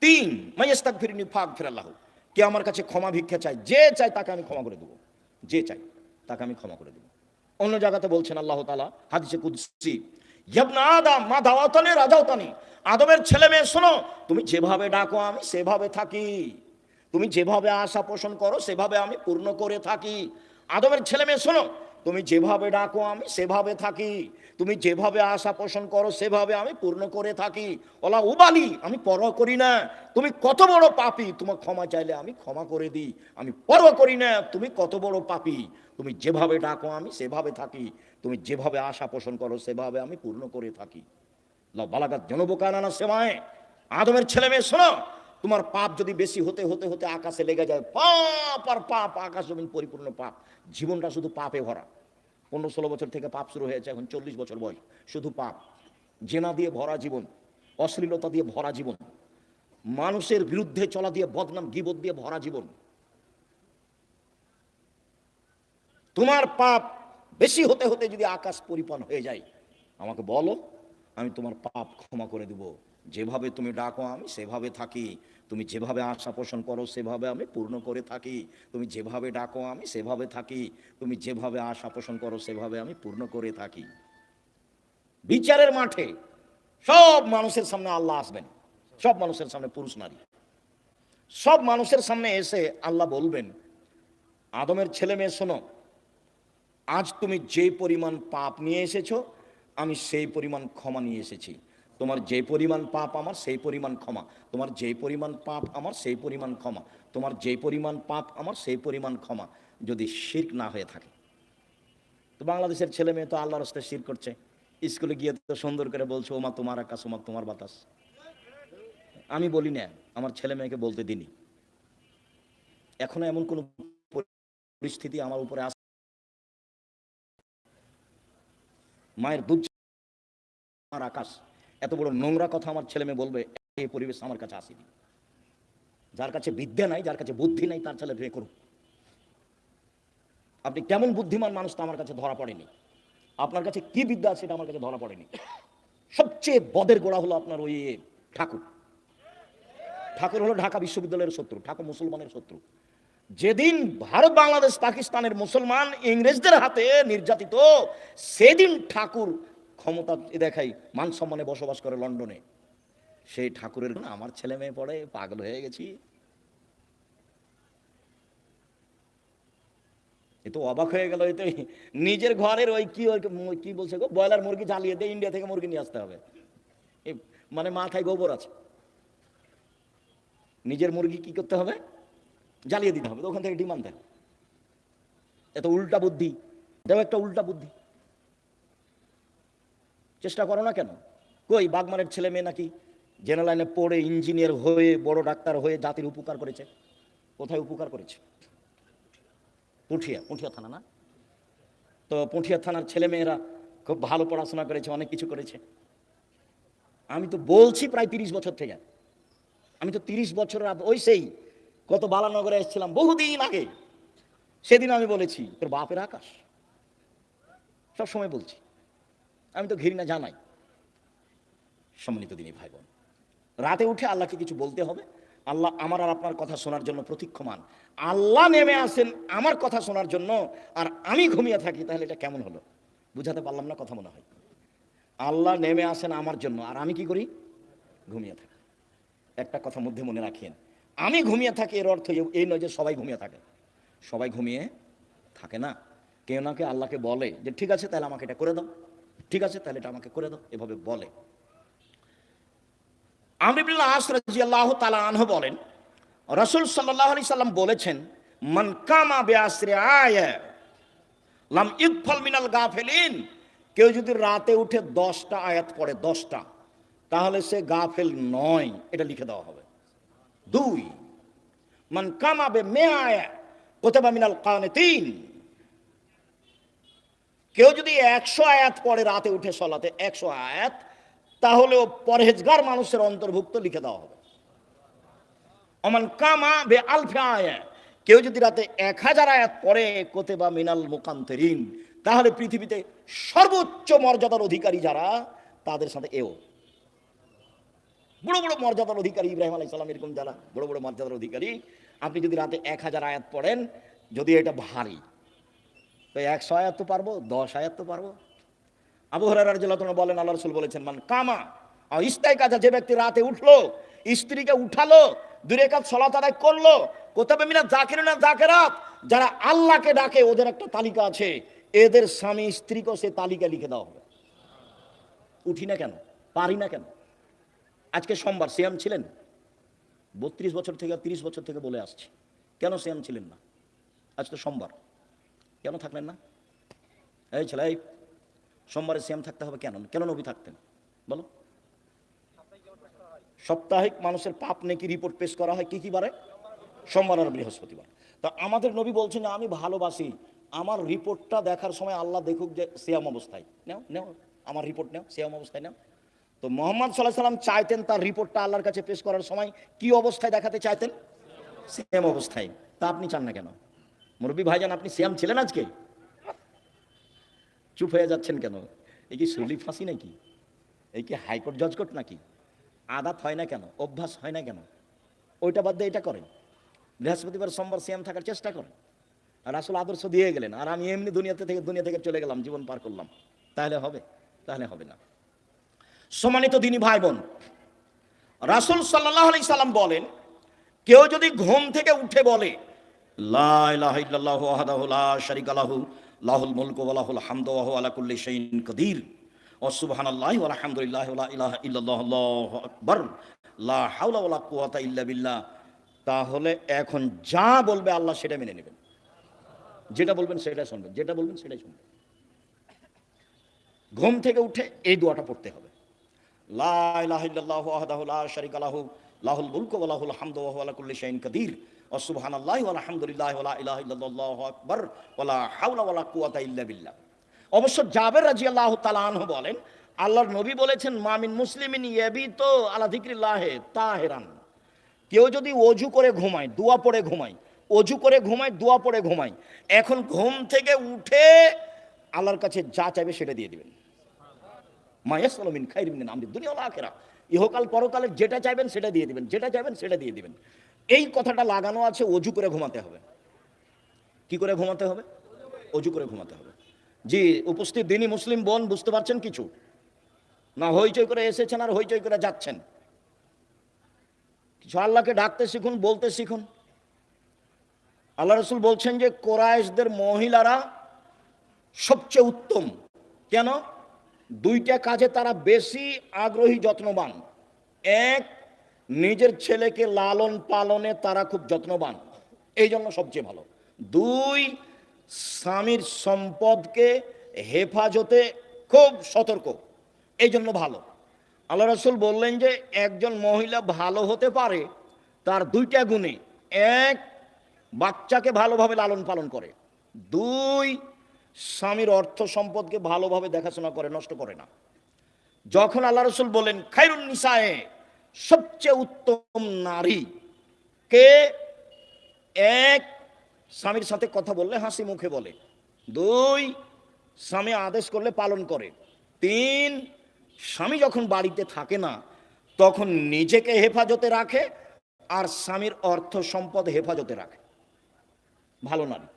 3, মাইয়াস্তাগফিরনি ফাগফিরাল্লাহু, কে আমার কাছে ক্ষমা ভিক্ষা চায়, যে চায় তাকে আমি ক্ষমা করে দেবো, যে চাই তাকে আমি ক্ষমা করে দেবো। অন্য জায়গাতে বলছেন আল্লাহ তাআলা হাদিসে কুদসি, ইবনে আদম মা দাওয়াতানি রাজাউতানি, আদমের ছেলে মেয়ে শোনো, তুমি যেভাবে ডাকো আমি সেভাবে থাকি, তুমি যেভাবে আশা পোষণ করো সেভাবে আমি পূর্ণ করে থাকি। আদমের ছেলে মেয়ে শোনো, তুমি যেভাবে ডাকো আমি সেভাবে থাকি, তুমি যেভাবে আশা পোষণ করো সেভাবে আমি পূর্ণ করে থাকি। ওলা উবালি, আমি পরোয়া করি না তুমি কত বড় পাপী, তোমার ক্ষমা চাইলে আমি ক্ষমা করে দিই, আমি পরোয়া করি না তুমি কত বড় পাপী, তুমি যেভাবে ডাকো আমি সেভাবে থাকি, তুমি যেভাবে আশা পোষণ করো সেভাবে আমি পূর্ণ করে থাকি। বালাগাত জনবকানা সেমায়, আদমের ছেলে মেয়ে শোনো, তোমার পাপ যদি বেশি হতে হতে হতে আকাশে লেগে যায়, পাপ আর পাপ, আকাশ জমিন পরিপূর্ণ পাপ, জীবনটা শুধু পাপে ভরা। 15-16 বছর থেকে পাপ শুরু হয়েছে, এখন 40 বছর বয়স, শুধু পাপ, জেনা দিয়ে ভরা জীবন, অশ্লীলতা দিয়ে ভরা জীবন, মানুষের বিরুদ্ধে চলা দিয়ে বদনাম গীবত দিয়ে ভরা জীবন। তোমার পাপ বেশি হতে হতে যদি আকাশ পরিপূর্ণ হয়ে যায়, আমাকে বলো, আমি তোমার পাপ ক্ষমা করে দেব। যেভাবে তুমি ডাকো আমি সেভাবে থাকি, তুমি যেভাবে আশা পোষণ করো সেভাবে আমি পূর্ণ করে থাকি, তুমি যেভাবে ডাকো আমি সেভাবে থাকি, তুমি যেভাবে আশা পোষণ করো সেভাবে আমি পূর্ণ করে থাকি। বিচারের মাঠে সব মানুষের সামনে আল্লাহ আসবেন, সব মানুষের সামনে, পুরুষ নারী সব মানুষের সামনে এসে আল্লাহ বলবেন, আদমের ছেলে মেয়ে শোনো, আজ তুমি যে পরিমাণ পাপ নিয়ে এসেছো আমি সেই পরিমাণ ক্ষমা নিয়ে এসেছি। তোমার যে পরিমাণ পাপ আমার সেই পরিমাণ ক্ষমা, তোমার যে পরিমাণ পাপ আমার সেই পরিমাণ ক্ষমা, তোমার যে পরিমাণ পাপ আমার সেই পরিমাণ ক্ষমা, যদি শিরক না হয়ে থাকে। তো বাংলাদেশের ছেলে মেয়ে তো আল্লাহর রাস্তায় শিরক করছে, স্কুলে গিয়ে তো সুন্দর করে বলছে ওমা তোমার আকাশ, ওমা তোমার বাতাস। আমি বলি না, আমার ছেলে মেয়েকে বলতে দিনি, এখনো এমন কোন পরিস্থিতি আমার উপরে আসে, মায়ের দুধ আমার আকাশ, এত বড় নোংরা কথা আমার ছেলে মেয়ে বলবে, এই পরিবেশ আমার কাছে আসেনি। যার কাছে বিদ্যা নাই, যার কাছে বুদ্ধি নাই, তার ছেলে বিয়ে করুক। আপনি কেমন বুদ্ধিমান মানুষ তা আমার কাছে ধরা পড়েনি, আপনার কাছে কি বিদ্যা আছে এটা আমার কাছে ধরা পড়েনি। সবচেয়ে বদের গোড়া হলো আপনার ওই ঠাকুর। ঠাকুর হলো ঢাকা বিশ্ববিদ্যালয়ের শত্রু, ঠাকুর মুসলমানের শত্রু। যেদিন ভারত বাংলাদেশ পাকিস্তানের মুসলমান ইংরেজদের হাতে নির্যাতিত, সেদিন ঠাকুর ক্ষমতা দেখাই মান সম্মানে বসবাস করে লন্ডনে। সেই ঠাকুরের আমার ছেলে মেয়ে পড়ে, পাগল হয়ে গেছি। এ তো অবাক হয়ে গেল, এতে নিজের ঘরের ওই কি বলছে গো, ব্রয়লার মুরগি জ্বালিয়ে দিয়ে ইন্ডিয়া থেকে মুরগি নিয়ে আসতে হবে, মানে মাথায় গোবর আছে। নিজের মুরগি কি করতে হবে, জ্বালিয়ে দিতে হবে, তো ওখান থেকে ডিম আনতে হবে। এত উল্টা বুদ্ধি, দেও একটা উল্টা বুদ্ধি, চেষ্টা করো না কেন? কই বাগমারের ছেলে মেয়ে নাকি জেনারেল লাইনে পড়ে ইঞ্জিনিয়ার হয়ে বড় ডাক্তার হয়ে জাতির উপকার করেছে, কোথায় উপকার করেছে? পুঠিয়া থানা না? তো পুঠিয়া থানার ছেলে মেয়েরা খুব ভালো পড়াশোনা করেছে, অনেক কিছু করেছে। আমি তো বলছি প্রায় 30 বছর থেকে, আমি তো 30 বছরের ওই সেই কত বালানগরে এসেছিলাম বহুদিন আগে, সেদিন আমি বলেছি তোর বাপের আকাশ, সব সময় বলছি, আমি তো ঘৃণা জানাই। সম্মানিত দিনী ভাই বোন, রাতে উঠে আল্লাহকে কিছু বলতে হবে। আল্লাহ আমার আর আপনার কথা শোনার জন্য প্রতীক্ষমান। আল্লাহ নেমে আসেন আমার কথা শোনার জন্য, আর আমি ঘুমিয়ে থাকি, তাহলে এটা কেমন হলো? বুঝাতে পারলাম না কথা মনে হয়? আল্লাহ নেমে আসেন আমার জন্য, আর আমি কি করি? ঘুমিয়ে থাকি। একটা কথা মধ্যে মনে রাখেন, আমি ঘুমিয়ে থাকি এর অর্থ এই নয় যে সবাই ঘুমিয়ে থাকে। সবাই ঘুমিয়ে থাকে না, কেউ না কেউ আল্লাহকে বলে যে ঠিক আছে তাহলে আমাকে এটা করে দাও, ঠিক আছে তাহলে এটা আমাকে করে দাও, এভাবে বলে। আমর ইবনে আস রাদিয়াল্লাহু তাআলা আনহু বলেন, রাসূল সাল্লাল্লাহু আলাইহি সাল্লাম বলেছেন, মান কামা বিআসরি আয়া লাম ইগফাল মিনাল গাফিলিন, কেউ যদি রাতে উঠে 10টা আয়াত পড়ে, 10টা, তাহলে সে গাফেল নয়, এটা লিখে দেওয়া হবে। 2, মান কামা বিমিআ আয়া কুতিবা মিনাল কানিতিন, কেউ যদি 100 আয়াত পড়ে রাতে উঠে সালাতে, 100 আয়াত, তাহলেও পরহেজগার মানুষের অন্তর্ভুক্ত লিখে দেওয়া হবে। অমান কামা বে আলফে আয়া, কেউ যদি রাতে 1000 আয়াত পড়ে কুতিবা মিনাল মুকান্তিরিন, তাহলে পৃথিবীতে সর্বোচ্চ মর্যাদার অধিকারী যারা, তাদের সাথে এও বড় বড় মর্যাদার অধিকারী, ইব্রাহিম আলাইহিস সালাম এরকম যারা বড় বড় মর্যাদার অধিকারী, আপনি যদি রাতে 1000 আয়াত পড়েন, যদি এটা ভারী, তো 100 আয়াত তো পারবো, 10 আয়াত তো পারবো। আবু হুরায়রা রাদিয়াল্লাহু তাআলা বলেন, আল্লাহ রাসূল বলেছেন, মান কামা ইস্তাইকাজা, যে ব্যক্তি রাতে উঠলো, স্ত্রীকে উঠালো, 2 রাকাত সালাত আদায় করলো, কুতিবা মিনাজ জাকিরিনা জাকিরাত, যারা আল্লাহকে ডাকে ওদের একটা তালিকা আছে, এদের স্বামী স্ত্রীকেও সে তালিকা লিখে দেওয়া হবে। উঠি না কেন, পারি না কেন? আজকে সোমবার, সিয়াম ছিলেন? 32 বছর থেকে 30 বছর থেকে বলে আসছি, কেন সিয়াম ছিলেন না? আজ তো সোমবার, কেন থাকলেন না? এই ছেলে, এই সোমবারে সিয়াম থাকতে হবে কেন? কেন নবী থাকতেন বলো? সাপ্তাহিক মানুষের পাপ নেকি রিপোর্ট পেশ করা হয় কি কি বারে? সোমবার আর বৃহস্পতিবার। তা আমাদের নবী বলছেন যে আমি ভালোবাসি, আমার রিপোর্টটা দেখার সময় আল্লাহ দেখুক যে সিয়াম অবস্থায়। নেও নেও আমার রিপোর্ট নেও, সিয়াম অবস্থায় নেও। তো মোহাম্মদ সাল্লাল্লাহু আলাইহি সাল্লাম চাইতেন তার রিপোর্টটা আল্লাহর কাছে পেশ করার সময় কি অবস্থায় দেখাতে চাইতেন? সিয়াম অবস্থায়। তা আপনি চান না কেন? মুরব্বী ভাইজান, আপনি সিয়াম ছিলেন আজকে? চুপ হয়ে যাচ্ছেন কেন? এই কি সুলি ফাঁসি নাকি? এই কি হাইকোর্ট জজকোর্ট নাকি? আদাত হয় না কেন? অভ্যাস হয় না কেন? ওইটা বাদ দিয়ে এটা করেন। বৃহস্পতিবার সোমবার সিয়াম থাকার চেষ্টা করেন। আর রাসূল আদর্শ দিয়ে গেলেন, আর আমি এমনি দুনিয়া থেকে চলে গেলাম, জীবন পার করলাম, তাহলে হবে? তাহলে হবে না। সম্মানিত দিনী ভাই বোন, রাসূল সাল্লাল্লাহু আলাইহি সাল্লাম বলেন, কেউ যদি ঘুম থেকে উঠে বলে লা ইলাহা ইল্লাল্লাহু ওয়াহদাহু লা শারীকা লাহু লাহুল মুলকু ওয়া লাহুল হামদু ওয়া হুয়া আলা কুল্লি শাইইন কাদির ওয়া সুবহানাল্লাহি ওয়া আলহামদুলিল্লাহি ওয়া লা ইলাহা ইল্লাল্লাহু আল্লাহু আকবার লা হাওলা ওয়া লা কুওয়াতা ইল্লা বিল্লাহ, তাহলে এখন যা বলবে আল্লাহ সেটা মেনে নেবেন। যেটা বলবেন সেটাই শুনবেন, যেটা বলবেন সেটাই শুনবেন। ঘুম থেকে উঠে এই দোয়াটা পড়তে হবে, লা ইলাহা ইল্লাল্লাহু ওয়াহদাহু লা শারীকা লাহু লাহুল মুলকু ওয়া লাহুল হামদু ওয়া হুয়া আলা কুল্লি শাইইন কাদির ওয়া সুবহানাল্লাহি ওয়া আলহামদুলিল্লাহি ওয়া লা ইলাহা ইল্লাল্লাহু আকবার ওয়া লা হাওলা ওয়া লা কুওয়াতা ইল্লা বিল্লাহ। অবশ্য জাবের রাদিয়াল্লাহু তাআলা আনহু বলেন, আল্লাহর নবী বলেছেন, মামিন মুসলিমিন ইয়াবিতু আলা যিকরিল্লাহি তাহিরান, কেউ যদি ওযু করে ঘুমায়, দোয়া পড়ে ঘুমায়, ওযু করে ঘুমায়, দোয়া পড়ে ঘুমায়, এখন ঘুম থেকে উঠে আল্লাহর কাছে যা চাইবে সেটা দিয়ে দিবেন। মায়াসসালু মিন খাইরিন মিন আমরি দুনিয়া ওয়াল আখিরা, ইহকাল পরকালের যেটা চাইবেন সেটা দিয়ে দিবেন, যেটা চাইবেন সেটা দিয়ে দিবেন। এই কথাটা লাগানো আছে ওযু করে ঘুমাতে হবে। কি করে ঘুমাতে হবে? ওযু করে ঘুমাতে হবে। জি, উপস্থিত দিনী মুসলিম বোন, বুঝতে পারছেন কিছু? না হইচই করে এসেছেন আর হইচই করে যাচ্ছেন? কিছু আল্লাহকে ডাকতে শিখুন, বলতে শিখুন। আল্লাহ রাসূল বলছেন যে কুরাইশদের মহিলারা সবচেয়ে উত্তম। কেন? 2টা কাজে তারা বেশি আগ্রহী, যত্নবান। এক, নিজের ছেলেকে লালন পালনে তারা খুব যত্নবান, এই জন্য সবচেয়ে ভালো। 2, স্বামীর সম্পদকে হেফাজতে খুব সতর্ক, এই জন্য ভালো। আল্লাহ রাসূল বললেন যে একজন মহিলা ভালো হতে পারে তার 2টা গুণে। এক, বাচ্চাকে ভালোভাবে লালন পালন করে। 2, স্বামীর অর্থ সম্পদকে ভালোভাবে দেখাশোনা করে, নষ্ট করে না। যখন আল্লাহ রাসূল বলেন খায়রুন নিসায়ে, সবচেয়ে উত্তম নারী কে? এক, স্বামীর সাথে কথা বললে হাসি মুখে বলে। 2, স্বামী আদেশ করলে পালন করে। 3, স্বামী যখন বাড়িতে থাকে না তখন নিজেকে হেফাজতে রাখে আর স্বামীর অর্থ সম্পদ হেফাজতে রাখে। ভালো নারী।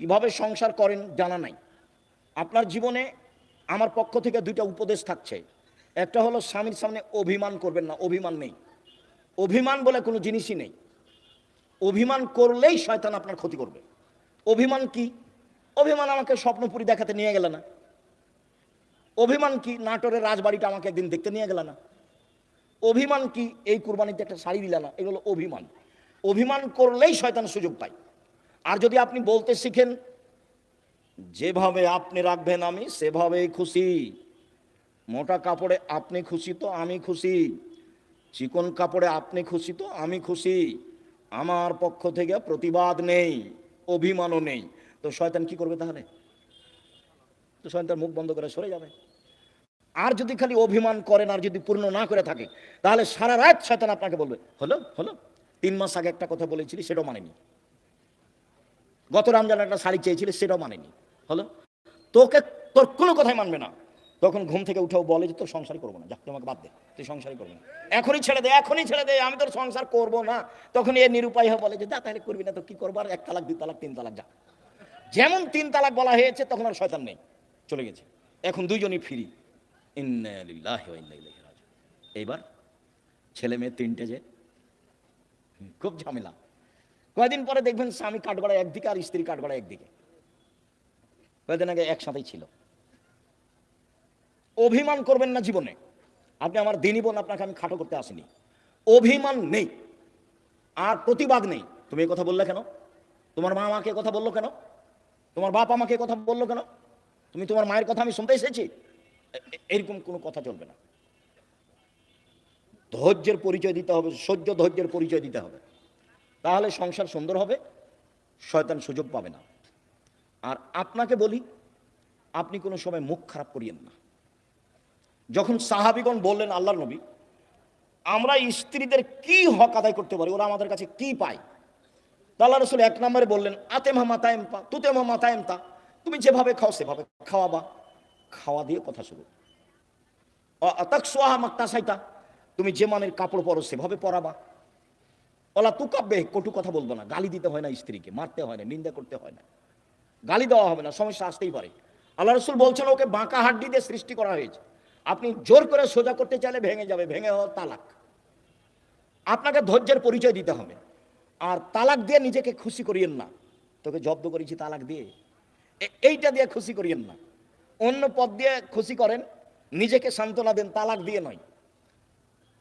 কিভাবে সংসার করেন জানা নাই। আপনার জীবনে আমার পক্ষ থেকে 2টা উপদেশ থাকছে। একটা হলো স্বামীর সামনে অভিমান করবেন না, অভিমান নেই। অভিমান বলে কোনো জিনিসই নেই। অভিমান করলেই শয়তান আপনার ক্ষতি করবে। অভিমান কি? অভিমান আমাকে স্বপ্নপুরী দেখাতে নিয়ে গেল না। অভিমান কি? নাটোরের রাজবাড়িটা আমাকে একদিন দেখতে নিয়ে গেল না। অভিমান কি? এই কুরবানিতে একটা শাড়ি দিল না। এগুলো অভিমান। অভিমান করলেই শয়তান সুযোগ পায়। আর যদি আপনি বলতে শিখেন, যেভাবে আপনি রাখবেন আমি সেভাবেই খুশি, মোটা কাপড়ে আপনি খুশি তো আমি খুশি, চিকন কাপড়ে আপনি খুশি তো আমি খুশি, আমার পক্ষ থেকে প্রতিবাদ নেই, অভিমানও নেই, তো শয়তান কি করবে তাহলে? তো শয়তান মুখ বন্ধ করে সরে যাবে। আর যদি খালি অভিমান করেন আর যদি পূর্ণ না করে থাকে, তাহলে সারা রাত শয়তান আপনাকে বলবে হলো হলো 3 মাস আগে একটা কথা বলেছিলি সেটাও মানেনি, গত রমজানে একটা শাড়ি চেয়েছিলি সেটাও মানেনি, হলো তোর কোনো কথাই মানবে না। তখন ঘুম থেকে উঠেও বলে যে তোর সংসারই করবো না, যা তুই আমাকে বাদ দে, তুই সংসারই করবো না, এখনই ছেড়ে দে, এখনই ছেড়ে দে, আমি তোর সংসার করবো না। তখন এ নিরুপায় হয়ে বলে যে যা তাহলে করবি না তো কি করবো, আর 1 তালাক 2 তালাক 3 তালাক যা। যেমন 3 তালাক বলা হয়েছে তখন আর শয়তান নেই, চলে গেছে। এখন দুইজনই ফ্রি। ইন্না লিল্লাহি ওয়া ইন্না ইলাইহি রাজিউন। এইবার ছেলে মেয়ে 3টে, যে খুব ঝামেলা। কয়েকদিন পরে দেখবেন স্বামী কাঠগড়ায় একদিকে আর স্ত্রী কাঠগড়ায় একদিকে। কয়েকদিন আগে একসাথেই ছিল। অভিমান করবেন না জীবনে। আপনি আমার দিনী বোন, আপনাকে আমি খাটো করতে আসিনি। অভিমান নেই আর প্রতিবাদ নেই। তুমি এই কথা বললে কেন? তোমার মা আমাকে কথা বললো কেন? তোমার বাপ আমাকে কথা বললো কেন? তুমি তোমার মায়ের কথা আমি শুনতে এসেছি? এরকম কোনো কথা চলবে না। ধৈর্যের পরিচয় দিতে হবে, সহ্য ধৈর্যের পরিচয় দিতে হবে, তাহলে সংসার সুন্দর হবে, শয়তান সুযোগ পাবে না। আর আপনাকে বলি, আপনি কোনো সময় মুখ খারাপ করিয়েন না। যখন সাহাবীগণ বললেন আল্লাহর নবী, আমরা স্ত্রীদের কি হক আদায় করতে পারি, ওরা আমাদের কাছে কি পায়, আল্লাহ রাসূল 1 নম্বরে বললেন, আতেমা মাতায়েমতা তুতেমা মাতায়েমতা, তুমি যেভাবে খাও সেভাবে খাওয়াবা, খাওয়া দিয়ে কথা শুরু। তাকসুহা মাক্তাসাইতা, তুমি যে মানের কাপড় পরো সেভাবে পরাবা। ওলা তুকাব্বে, কটু কথা বলবো না, গালি দিতে হয় না, স্ত্রীকে মারতে হয় না, নিন্দা করতে হয় না, গালি দেওয়া হবে না, সমস্যা আসতেই পারে। আল্লাহ রাসূল বলছেন ওকে বাঁকা হাড্ডি দিয়ে সৃষ্টি করা হয়েছে, আপনি জোর করে সোজা করতে চাইলে ভেঙে যাবে, ভেঙে হওয়া তালাক। আপনাকে ধৈর্যের পরিচয় দিতে হবে। আর তালাক দিয়ে নিজেকে খুশি করিয়েন না, তোকে জব্দ করেছি তালাক দিয়ে, এইটা দিয়ে খুশি করিয়েন না। অন্য পথ দিয়ে খুশি করেন, নিজেকে সান্ত্বনা দেন, তালাক দিয়ে নয়।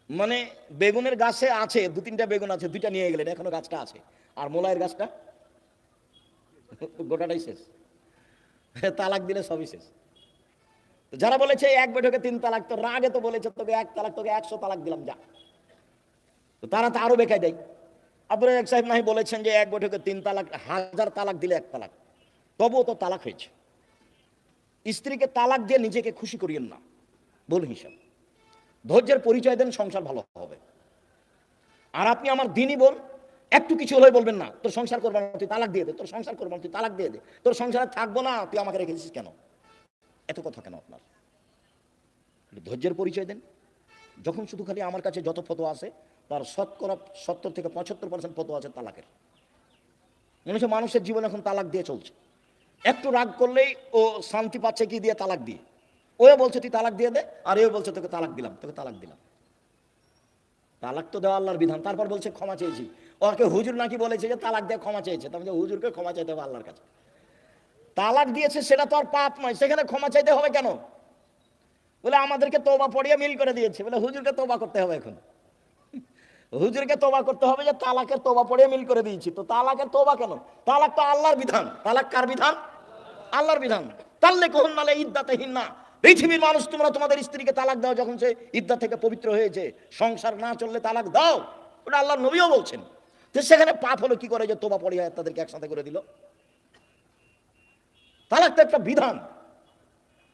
মানে বেগুনের গাছে আছে 2-3টা বেগুন আছে, 2টা নিয়ে গেলেন, এখনো গাছটা আছে, আর মোলায়ের গাছটা গোটাটাই শেষ। তালাক দিলে সবই শেষ। যারা বলেছে 1 বৈঠকে 3 তালাক, তো রাগে তো বলেছে তোকে 1 তালাক, তোকে 100 তালাক দিলাম যা, তো তারা তো আরো বেকায় দেয়। আব্দুল রাজ্জাক সাহেব নাহি বলেছেন যে 1 বৈঠকে 3 তালাক, 1000 তালাক দিলে 1 তালাক, তবুও তো তালাক হয়েছে। স্ত্রীকে তালাক দিয়ে নিজেকে খুশি করিয়েন না, ভুল হিসাব। ধৈর্যের পরিচয় দেন, সংসার ভালো হবে। আর আপনি আমার দিনই বোন, একটু কিছু হলে বলবেন না তোর সংসার করবো না, তুই তালাক দিয়ে দে, তোর সংসার করবো না, তুই তালাক দিয়ে দে, তোর সংসারে থাকবো না, তুই আমাকে রেখেছিস কেন, এত কথা কেন আপনার? ধৈর্যের পরিচয় দেন। যখন শুধু খালি আমার কাছে যত ফতোয়া আছে তার 70 থেকে 75% ফতোয়া আছে তালাকের। মনে হচ্ছে মানুষের জীবন এখন তালাক দিয়ে চলছে। একটু রাগ করলেই ও শান্তি পাচ্ছে কি দিয়ে, তালাক দিয়ে। ও বলছে তুই তালাক দিয়ে দে, আর এও বলছে তোকে তালাক দিলাম, তোকে তালাক দিলাম। তালাক তো দেওয়া আল্লাহর বিধান, তারপর বলছে ক্ষমা চেয়েছি। ওকে হুজুর নাকি বলেছে যে তালাক দিয়ে ক্ষমা চেয়েছে, তার মানে হুজুরকে ক্ষমা চাইতে হবে আল্লাহর কাছে। তালাক দিয়েছে সেটা তো আর পাপ নয়, সেখানে ক্ষমা চাইতে হবে কেন? বলে আমাদেরকে তওবা পড়িয়ে মিল করে দিয়েছে, বলে হুজুরকে তওবা করতে হবে। এখন হুজুরকে তওবা করতে হবে যে তালাকের তওবা পড়িয়ে মিল করে দিয়েছি, তো তালাকের তওবা কেন? তালাক তো আল্লাহর বিধান। তালাক কার বিধান? আল্লাহর বিধান। তাল্লিকুহুন নালে ইদ্দাতিহিন্না, পৃথিবীর মানুষ তোমরা তোমাদের স্ত্রীকে তালাক দাও যখন সে ইদ্দা থেকে পবিত্র হয়েছে, সংসার না চললে তালাক দাও, ওটা আল্লাহর নবীও বলছেন। তো সেখানে পাপ হলো কি করে যে তওবা পড়িয়ে তাদেরকে একসাথে করে দিল? তালাক তো একটা বিধান।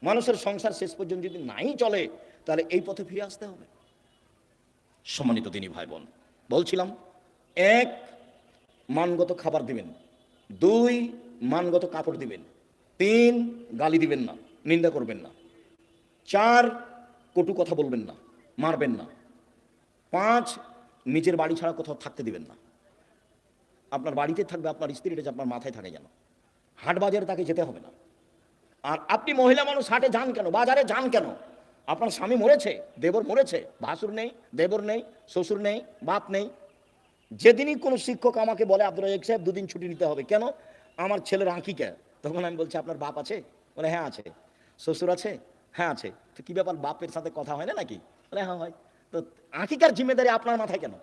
মানুষের সংসার শেষ পর্যন্ত যদি নাই চলে তাহলে এই পথে ফিরে আসতে হবে। সম্মানিত দিনী ভাই বোন, বলছিলাম 1, মানগত খাবার দিবেন, 2, মানগত কাপড় দিবেন, 3, গালি দিবেন না, নিন্দা করবেন না, 4, কটু কথা বলবেন না, মারবেন না, 5, নিজের বাড়ি ছাড়া কোথাও থাকতে দিবেন না। আপনার বাড়িতে থাকবে আপনার স্ত্রীটা, আপনার মাথায় থাকে যেন, হাট বাজারে তাকে যেতে হবে না। আর আপনি মহিলা মানুষ হাটে যান কেন, বাজারে যান কেন? আপনার স্বামী মরেছে, দেবর মরেছে, ভাসুর নেই, দেবর নেই, শ্বশুর নেই, বাপ নেই। যেদিনই কোনো শিক্ষক আমাকে বলে আব্দুল রাজ্জাক সাহেব 2 দিন ছুটি নিতে হবে, কেন? আমার ছেলের আঁকিকা, তখন আমি বলছি আপনার বাপ আছে? বলে হ্যাঁ আছে। শ্বশুর আছে? হ্যাঁ আছে। তো কি ব্যাপার, বাপের সাথে কথা হয় না নাকি? বলে হ্যাঁ হয়। তো আঁকিকার জিম্মেদারি আপনার মাথায় কেন?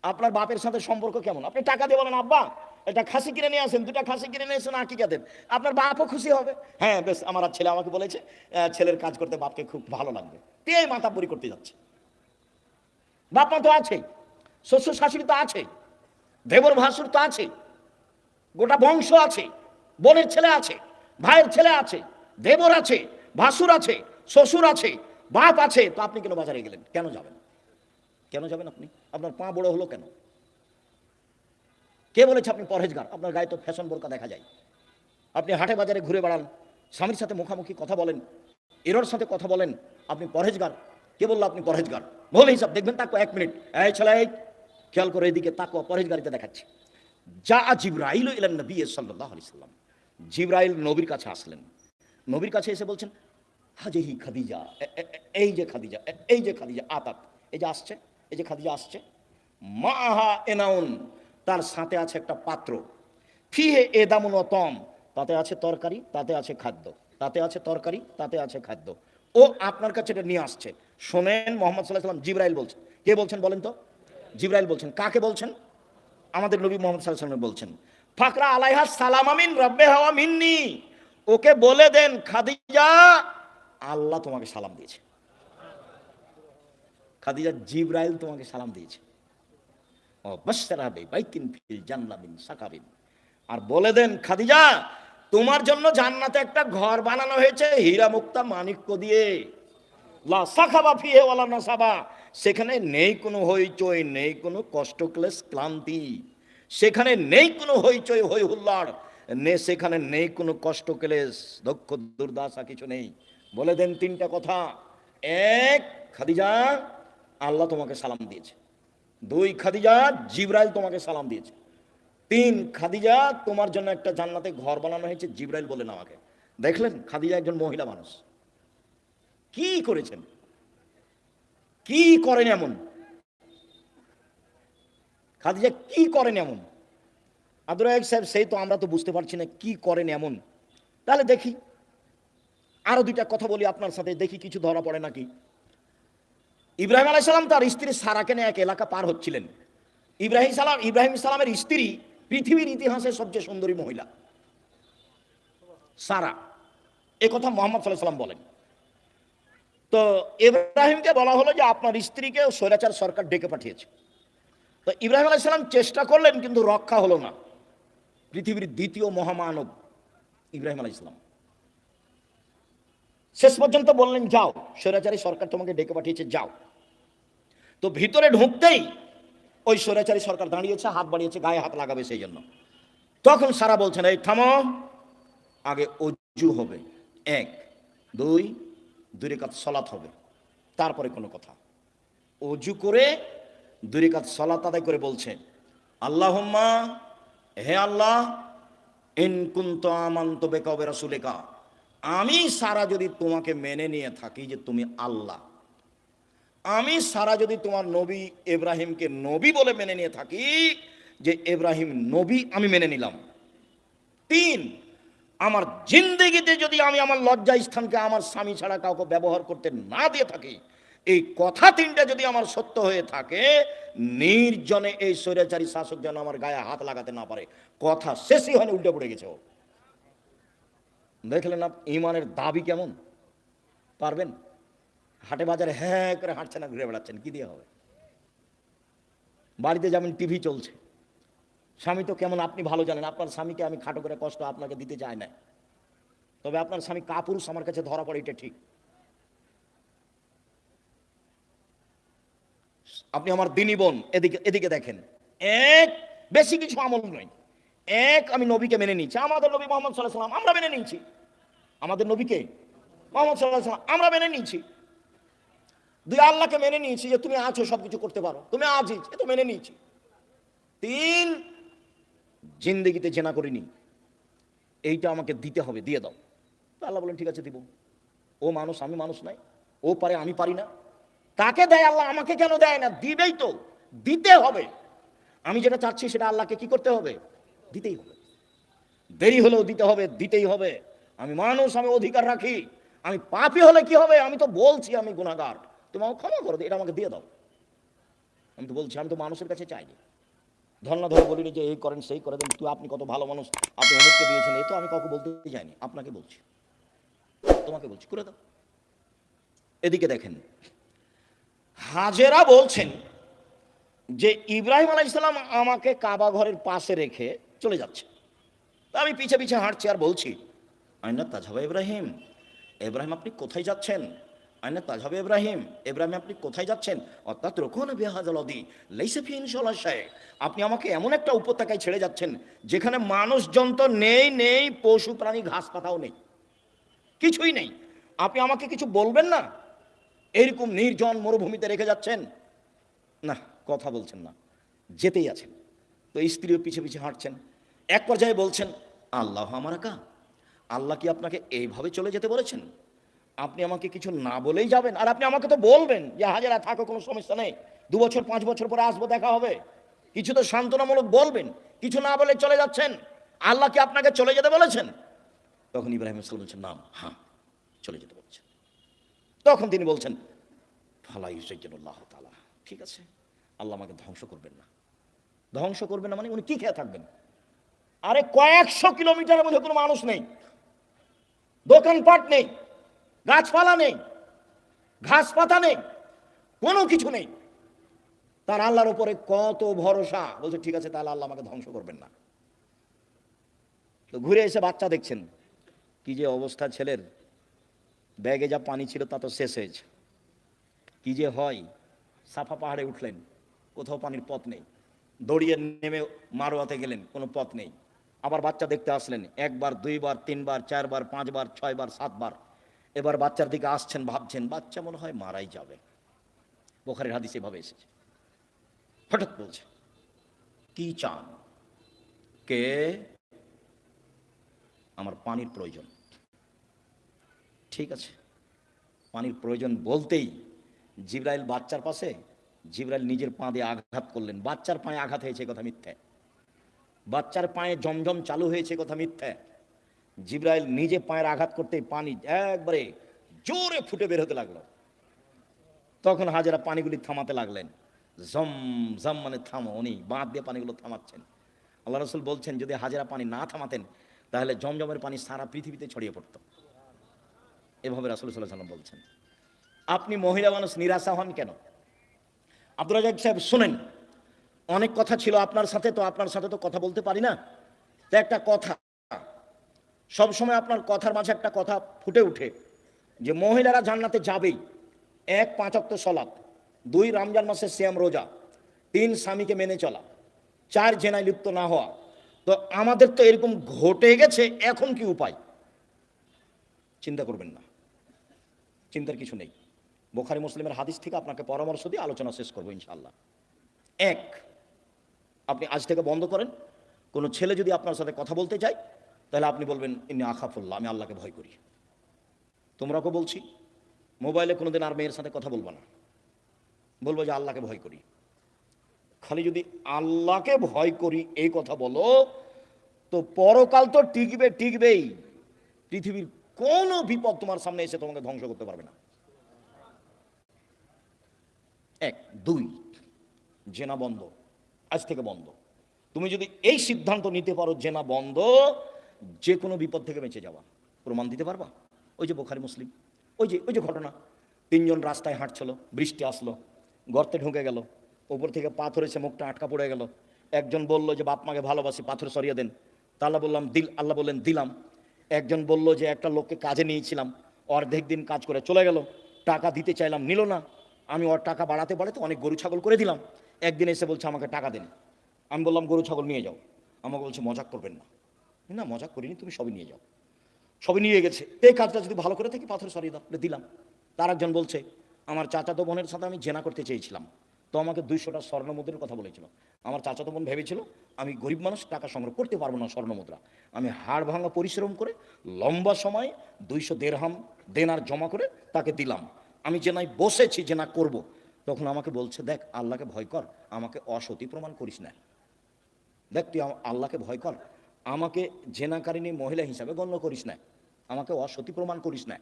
আপনার বাপের সাথে সম্পর্ক কেমন? আপনি টাকা দিয়ে বলেন আব্বা এটা খাসি কিনে নিয়ে আসেন, 2টা খাসি কিনে নিয়ে আসেন, আঁকিকা দেন, আপনার বাপও খুশি হবে। হ্যাঁ বেশ, আমার ছেলে আমাকে বলেছে ছেলের কাজ করতে বাপকে খুব ভালো লাগবে, তে মাতাপুরি করতে যাচ্ছে। বাপ মা তো আছে, শ্বশুর শাশুড়ি তো আছে, দেবর ভাসুর তো আছে, গোটা বংশ আছে, বোনের ছেলে আছে, ভাইয়ের ছেলে আছে, দেবর আছে, ভাসুর আছে, শ্বশুর আছে, বাপ আছে। তো আপনি কেন বাজারে গেলেন? কেন যাবেন? কেন যাবেন আপনি? আপনার পা বড় হলো কেন? কে বলেছে আপনি পরহেজগার? আপনার গায়ে তো ফ্যাশন বোরকা দেখা যায়। আপনি হাটে বাজারে ঘুরে বেড়ান, স্বামীর সাথে মুখামুখি কথা বলেন, এরোর সাথে কথা বলেন, আপনি পরহেজগার? কে বললো আপনি পরহেজগার? বলে হিসাব দেখবেন, তাকো 1 মিনিট, এই ছেলে খেয়াল করে এদিকে তাকো, পরহেজগারিতে দেখাচ্ছে। যা জিবরাইল ইলান নবী সাল্লাল্লাহু আলাইহি সাল্লাম, জিবরাইল নবীর কাছে আসলেন। নবীর কাছে এসে বলছেন, হাজিহি খাদিজা, এই যে খাদিজা, এই যে খাদিজা আতাত, এই যে আসছে, এই যে খাদিজা আসছে, মাহা এনাউন, তার সাথে আছে একটা পাত্র, ফিহে এদামুন তম, তাতে আছে তরকারি, তাতে আছে খাদ্য, তাতে আছে তরকারি, তাতে আছে খাদ্য। ও আপনার কাছে এটা নিয়ে আসছে। শোনেন, মোহাম্মদ সাল্লাল্লাহু আলাইহি ওয়াসাল্লাম জিবরাইল বলছেন। কে বলছেন বলেন তো? জিবরাইল বলছেন। কাকে বলছেন? আমাদের নবী মোহাম্মদ সাল্লাল্লাহু আলাইহি ওয়াসাল্লাম বলছেন, ফাকরা আলাইহা সালাম আমিন রব্বে হাওয়া মিন্নি, ওকে বলে দেন খাদিজা আল্লাহ তোমাকে সালাম দিয়েছে। খাদিজা জিবরাইল তোমাকে সালাম দিয়েছে। ও বাশশারা বাইতিন ফিল জান্নাহ মিন সাকাবিন, আর বলে দেন খাদিজা তোমার জন্য জান্নাতে একটা ঘর বানানো হয়েছে হীরা মুক্তা মাণিক্য দিয়ে, লা সাখাবা ফিহে ওয়ালা নাসাবা, সেখানে নেই কোনো হইচই, নেই কোনো কষ্ট ক্লেশ ক্লান্তি, সেখানে নেই কোনো হইচই হই হুল্লাড়, সেখানে নেই কোনো কষ্ট ক্লেশ দুঃখ দুর্দশা, কিছু নেই। বলে দেন তিনটা কথা। এক, খাদিজা আল্লাহ তোমাকে সালাম দিয়েছে। দুই, খাদিজা জিবরাইল তোমাকে সালাম দিয়েছে। তিন, খাদিজা তোমার জন্য একটা জান্নাতে ঘর বানানো হয়েছে জিবরাইল বলেন আমাকে। দেখলেন খাদিজা একজন মহিলা মানুষ, কি করেছেন, কি করেন এমন, খাদিজা কি করেন এমন? আব্দুর রাজ্জাক সাহেব সেই তো আমরা তো বুঝতে পারছি না কি করেন এমন। তাহলে দেখি আরো দুইটা কথা বলি আপনার সাথে, দেখি কিছু ধরা পড়ে নাকি। ইব্রাহিম আলাইহিস সালাম তার স্ত্রী সারাকে নিয়ে এক এলাকা পার হচ্ছিলেন। ইব্রাহিম সালামের স্ত্রী পৃথিবীর ইতিহাসে সবচেয়ে সুন্দরী মহিলা সারা, এ কথা মুহাম্মদ সাল্লাল্লাহু আলাইহি ওয়াসাল্লাম বলেন। তো ইব্রাহিমকে বলা হলো যে আপনার স্ত্রীকে স্বৈরাচার সরকার ডেকে পাঠিয়েছে। তো ইব্রাহিম আলাইহিস সালাম চেষ্টা করলেন কিন্তু রক্ষা হলো না। পৃথিবীর দ্বিতীয় মহামানব ইব্রাহিম আলাইহিস সালাম শেষ পর্যন্ত বললেন যাও, স্বৈরাচারী সরকার তোমাকে ডেকে পাঠিয়েছে, যাও। তো ভিতরে ঢুকতেই ওই স্বৈরাচারী সরকার দাঁড়িয়েছে, হাত বাড়িয়েছে, গায়ে হাত লাগাবে সেই জন্য। তখন সারা বলছেন, এই থামো, আগে অজু হবে, এক, দুই, দুই রাকাত সালাত হবে, তারপরে কোনো কথা। অজু করে দুই রাকাত সালাত আদায় করে বলছে, আল্লাহুম্মা, হে আল্লাহ, ইন কুনতু আমানতু বিকা ওয়া রাসূলিকা, আমি সারা যদি তোমাকে মেনে নিয়ে থাকি যে তুমি আল্লাহ, আমি সারা যদি তোমার নবী ইব্রাহিমকে নবী বলে মেনে নিয়ে থাকি যে ইব্রাহিম নবী, আমি মেনে নিলাম। তিন, আমার জিন্দেগিতে যদি আমি আমার লজ্জা স্থানকে আমার স্বামী ছাড়া কাউকে ব্যবহার করতে না দিয়ে থাকি, এই কথা তিনটা যদি আমার সত্য হয়ে থাকে, নির্জনে এই স্বৈরাচারী শাসক যেন আমার গায়ে হাত লাগাতে না পারে। কথা শেষই হয়নি, উল্টে পড়ে গেছে ও। দেখলেন না ইমানের দাবি কেমন? পারবেন? হাটে বাজারে হ্যাঁ করে হাঁটছেন না, ঘুরে বেড়াচ্ছেন, কি দিয়ে হবে? বাড়িতে যেমন টিভি চলছে, স্বামী তো কেমন আপনি ভালো জানেন। আপনার স্বামীকে আমি খাটো করে কষ্ট আপনাকে দিতে চাই না, তবে আপনার স্বামী কাপুরুষ আমার কাছে ধরা পড়ে, এটা ঠিক। আপনি আমার দিনী বোন, এদিকে এদিকে দেখেন, এক, বেশি কিছু আমল নয়। এক, আমি নবীকে মেনে নিয়েছি, আমাদের নবী মুহাম্মদ সাল্লাল্লাহু আলাইহি ওয়াসাল্লাম আমরা মেনে নিয়েছি, আমাদের নবীকে মুহাম্মদ সাল্লাল্লাহু আলাইহি ওয়াসাল্লাম আমরা মেনে নিয়েছি। দুই, আল্লাহকে মেনে নিয়েছি যে তুমি আছো, সবকিছু করতে পারো, তুমি আজিজ, এ তো মেনে নিয়েছি। তিন, জিন্দেগিতে জেনা করিনি, এইটা আমাকে দিতে হবে, দিয়ে দাও। তো আল্লাহ বলেন ঠিক আছে দিব। ও মানুষ, আমি মানুষ নাই, ও পারে, আমি পারি না। তাকে দেয় আল্লাহ, আমাকে কেন দেয় না? দিবেই তো, দিতে হবে। আমি যেটা চাচ্ছি সেটা আল্লাহকে কি করতে হবে? দিতেই হবে। দেরি হলেও দিতে হবে, দিতেই হবে। আমি মানুষ, আমি অধিকার রাখি। আমি পাপী হলে কি হবে? আমি তো বলছি আমি গুনাহগার, তুমি আমাকে ক্ষমা করো, এটা আমাকে দিয়ে দাও। আমি তো বলছি, আমি তো মানুষের কাছে চাইনি, ধর্ণা ধরে বলিনি যে এই করেন সেই করে দেন, তুই আপনি কত ভালো মানুষ, আপনি অমুককে দিয়েছেন, এই তো আমি কাউকে বলতে যাইনি, আপনাকে বলছি, তোমাকে বলছি, করে দাও। এদিকে দেখেন, হাজেরা বলছেন যে ইব্রাহিম আলাইহিস সালাম আমাকে কাবা ঘরের পাশে রেখে চলে যাচ্ছে। আমি পিছে পিছে হাঁটছি আর বলছি, আইনা তাজহাবা ইব্রাহিম, ইব্রাহিম আপনি কোথায় যাচ্ছেন? আইনা তাজহাবা ইব্রাহিম, ইব্রাহিম আপনি কোথায় যাচ্ছেন? অর্থাৎ রকুন বিহাযাল ওয়াদি লাইসা ফি ইনশাআল্লাহ শাই, আপনি আমাকে এমন একটা উপত্যকায় ছেড়ে যাচ্ছেন যেখানে মানুষজন তো নেই, নেই পশু প্রাণী, ঘাস পাতাও নেই, কিছুই নেই। আপনি আমাকে কিছু বলবেন না? এইরকম নির্জন মরুভূমিতে রেখে যাচ্ছেন, না কথা বলছেন না, যেতেই আছেন। তো স্ত্রীও পিছে পিছে হাঁটছেন। এক পর্যায়ে বলছেন, আল্লাহ আমার কা, আল্লাহ কি আপনাকে এইভাবে চলে যেতে বলেছেন? আপনি আমাকে কিছু না বলেই যাবেন? আর আপনি আমাকে তো বলবেন যে হাজেরা থাকো, কোনো সমস্যা নেই, 2 বছর 5 বছর পরে আসবো, দেখা হবে, কিছু তো সান্ত্বনামূলক বলবেন, কিছু না বলে চলে যাচ্ছেন। আল্লাহ কি আপনাকে চলে যেতে বলেছেন? তখন ইব্রাহিম ইসলাম বলছেন, নাম, হ্যাঁ চলে যেতে বলছেন। তখন তিনি বলছেন, ফালাই হুসাইনুল্লাহ তাআলা, ঠিক আছে, আল্লাহ আমাকে ধ্বংস করবেন না। ধ্বংস করবেন না মানে উনি কি খেয়ে থাকবেন? আরে কয়েকশো কিলোমিটারের মধ্যে কোনো মানুষ নেই, দোকানপাট নেই, গাছপালা নেই, ঘাস পাতা নেই, কোনো কিছু নেই। তার আল্লাহর উপরে কত ভরসা। বলছে ঠিক আছে, তাহলে আল্লাহ আমাকে ধ্বংস করবেন না। তো ঘুরে এসে বাচ্চা দেখছেন, কি যে অবস্থা ছেলের, ব্যাগে যা পানি ছিল তা তো শেষ হয়েছে। কি যে হয়, সাফা পাহাড়ে উঠলেন, কোথাও পানির পথ নেই, দড়িয়ে নেমে মারোয়াতে গেলেন, কোনো পথ নেই। আবার বাচ্চা দেখতে আসলেন, একবার, দুইবার, তিনবার, চারবার, পাঁচবার, ছয়বার, সাতবার। এবার বাচ্চার দিকে আসছেন, ভাবছেন বাচ্চা মনে হয় মারাই যাবে। বুখারীর হাদিস এভাবে এসেছে। হঠাৎ বলছে, কি চান? কে? আমার পানির প্রয়োজন। ঠিক আছে, পানির প্রয়োজন বলতেই জিবরাইল বাচ্চার পাশে, জিবরাইল নিজের পা দিয়ে আঘাত করলেন। বাচ্চার পায়ে আঘাত হয়েছে কথা মিথ্যে, বাচ্চার পায়ে জমজম চালু হয়েছে কথা মিথ্যে। জিবরাইল নিজে পায়ের আঘাত করতে পানি একবারে জোরে ফুটে বের হতে লাগলো। তখন হাজেরা পানিগুলি থামাতে লাগলেন। জম জম মানে থামো, উনি বাঁধ দিয়ে পানিগুলো থামাচ্ছেন। আল্লাহ রসুল বলছেন, যদি হাজেরা পানি না থামাতেন তাহলে জমজমের পানি সারা পৃথিবীতে ছড়িয়ে পড়তো। এভাবে রাসূল সাল্লাল্লাহু আলাইহি ওয়াসাল্লাম বলছেন। আপনি মহিলা মানুষ, নিরাশা হন কেন? আব্দুর রাজ্জাক সাহেব শুনেন, অনেক কথা ছিল আপনার সাথে, তো আপনার সাথে তো কথা বলতে পারি না। তো একটা কথা, সব সময় আপনার কথার মাঝে একটা কথা ফুটে উঠে যে মহিলারা জান্নাতে যাবেই। 1 5 ওয়াক্ত সালাত, 2 রমজান মাসের সিয়াম রোজা, 3 স্বামীকে মেনে চলা, 4 জেনায় লিপ্ত না হওয়া। তো আমাদের তো এরকম ঘটে গেছে, এখন কি উপায়? চিন্তা করবেন না, চিন্তার কিছু নেই। বুখারী মুসলিমের হাদিস থেকে আপনাকে পরামর্শ দিয়ে আলোচনা শেষ করবো ইনশাআল্লাহ। 1, আপনি আজ থেকে বন্ধ করেন, কোনো ছেলে যদি আপনার সাথে কথা বলতে চায় তাহলে আপনি বলবেন ইন্নী আখাফুল্লাহ, আমি আল্লাহকে ভয় করি। তোমরাকে বলছি, মোবাইলে কোনোদিন আর মেয়ের সাথে কথা বলবো না, বলবো যে আল্লাহকে ভয় করি। খালি যদি আল্লাহকে ভয় করি এই কথা বলো, তো পরকাল তো টিকবে, টিকবেই। পৃথিবীর কোনো বিপদ তোমার সামনে এসে তোমাকে ধ্বংস করতে পারবে না। 1, 2, জেনা বন্ধ, আজ থেকে বন্ধ। তুমি যদি এই সিদ্ধান্ত নিতে পারো জেনা বন্ধ, যে কোনো বিপদ থেকে বেঁচে যাওয়া। প্রমাণ দিতে পারবা? ওই যে বুখারী মুসলিম, ওই যে ঘটনা, 3 জন রাস্তায় হাঁটছিল, বৃষ্টি আসলো, গর্তে ঢুকে গেল, উপর থেকে পাথর এসে মুখটা আটকা পড়ে গেল। একজন বলল যে বাপ মাকে ভালোবাসি, পাথর সরিয়ে দেন। তা আল্লাহ বললেন দিলাম। একজন বলল যে একটা লোককে কাজে নিয়েছিলাম, অর্ধেক দিন কাজ করে চলে গেল, টাকা দিতে চাইলাম, নিল না। আমি ওর টাকা বাড়াতে বাড়াতে অনেক গরু ছাগল করে দিলাম। একদিন এসে বলছে আমাকে টাকা দেন। আমি বললাম গরু ছাগল নিয়ে যাও। আমাকে বলছে মজাক করবেন না। না মজাক করিনি, তুমি সবই নিয়ে যাও। সবই নিয়ে গেছে। এই কাজটা যদি ভালো করে থাকি পাথর সরিয়ে দাও, দিলাম। তার একজন বলছে আমার চাচাতো বোনের সাথে আমি জেনা করতে চেয়েছিলাম, তো আমাকে 200টা স্বর্ণ মুদ্রার কথা বলেছিল। আমার চাচাতো বোন ভেবেছিল আমি গরিব মানুষ, টাকা সংগ্রহ করতে পারবো না স্বর্ণ মুদ্রা। আমি হাড় ভাঙা পরিশ্রম করে লম্বা সময় 200 দেরহাম দেনার জমা করে তাকে দিলাম। আমি জেনায় বসেছি, জেনা করব। তখন আমাকে বলছে দেখ আল্লাহকে ভয় কর, আমাকে অসতী প্রমাণ করিস না। দেখ তুই আল্লাহকে ভয় কর, আমাকে জেনাকারিনী মহিলা হিসাবে গণ্য করিস না, আমাকে অসতী প্রমাণ করিস না।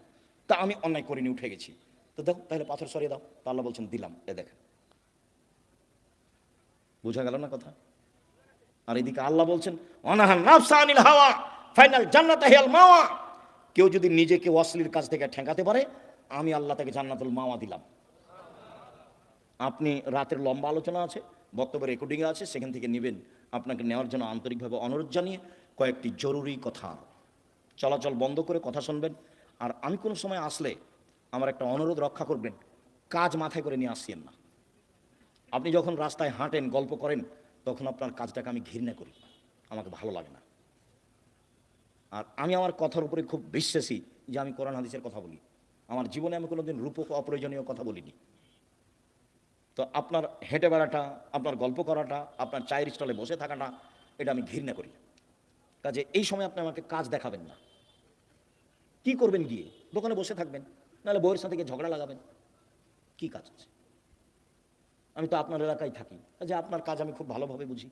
তা আমি অন্যায় করিনি, উঠে গেছি। তো দেখো তাহলে পাথর সরিয়ে দাও। তা আল্লাহ বলছেন দিলাম। এ দেখেন, বোঝা গেল না কথা? আর এদিকে আল্লাহ বলছেন অনাহান নাফসা আনিল হাওয়া ফাইনাল জান্নাত হিয়াল মাওয়া। কেউ যদি নিজেকে অশ্লীল কাজ থেকে ঠেকাতে পারে, আমি আল্লাহ তাকে জান্নাতুল মাওয়া দিলাম। আপনি রাতের লম্বা আলোচনা আছে, বক্তব্য রেকর্ডিংয়ে আছে, সেখান থেকে নেবেন। আপনাকে নেওয়ার জন্য আন্তরিকভাবে অনুরোধ জানিয়ে কয়েকটি জরুরি কথা, চলাচল বন্ধ করে কথা শুনবেন। আর আমি কোনো সময় আসলে আমার একটা অনুরোধ রক্ষা করবেন, কাজ মাথায় করে নিয়ে আসছেন না। আপনি যখন রাস্তায় হাঁটেন, গল্প করেন, তখন আপনার কাজটাকে আমি ঘৃণা করি, আমাকে ভালো লাগে না। আর আমি আমার কথার উপরে খুব বিশ্বাসী যে আমি কোরআন হাদিসের কথা বলি। আমার জীবনে আমি কোনোদিন রূপক অপ্রয়োজনীয় কথা বলিনি। তো আপনার হেঁটে বেড়াটা, আপনার গল্প করাটা, আপনার চায়ের স্টলে বসে থাকাটা, এটা আমি ঘৃণা করি। কাজে এই সময় আপনি আমাকে কাজ দেখাবেন না। কি করবেন গিয়ে? দোকানে বসে থাকবেন, নাহলে বউয়ের সাথে গিয়ে ঝগড়া লাগাবেন। কি কাজ আছে? আমি তো আপনার এলাকায় থাকি, যে আপনার কাজ আমি খুব ভালোভাবে বুঝি।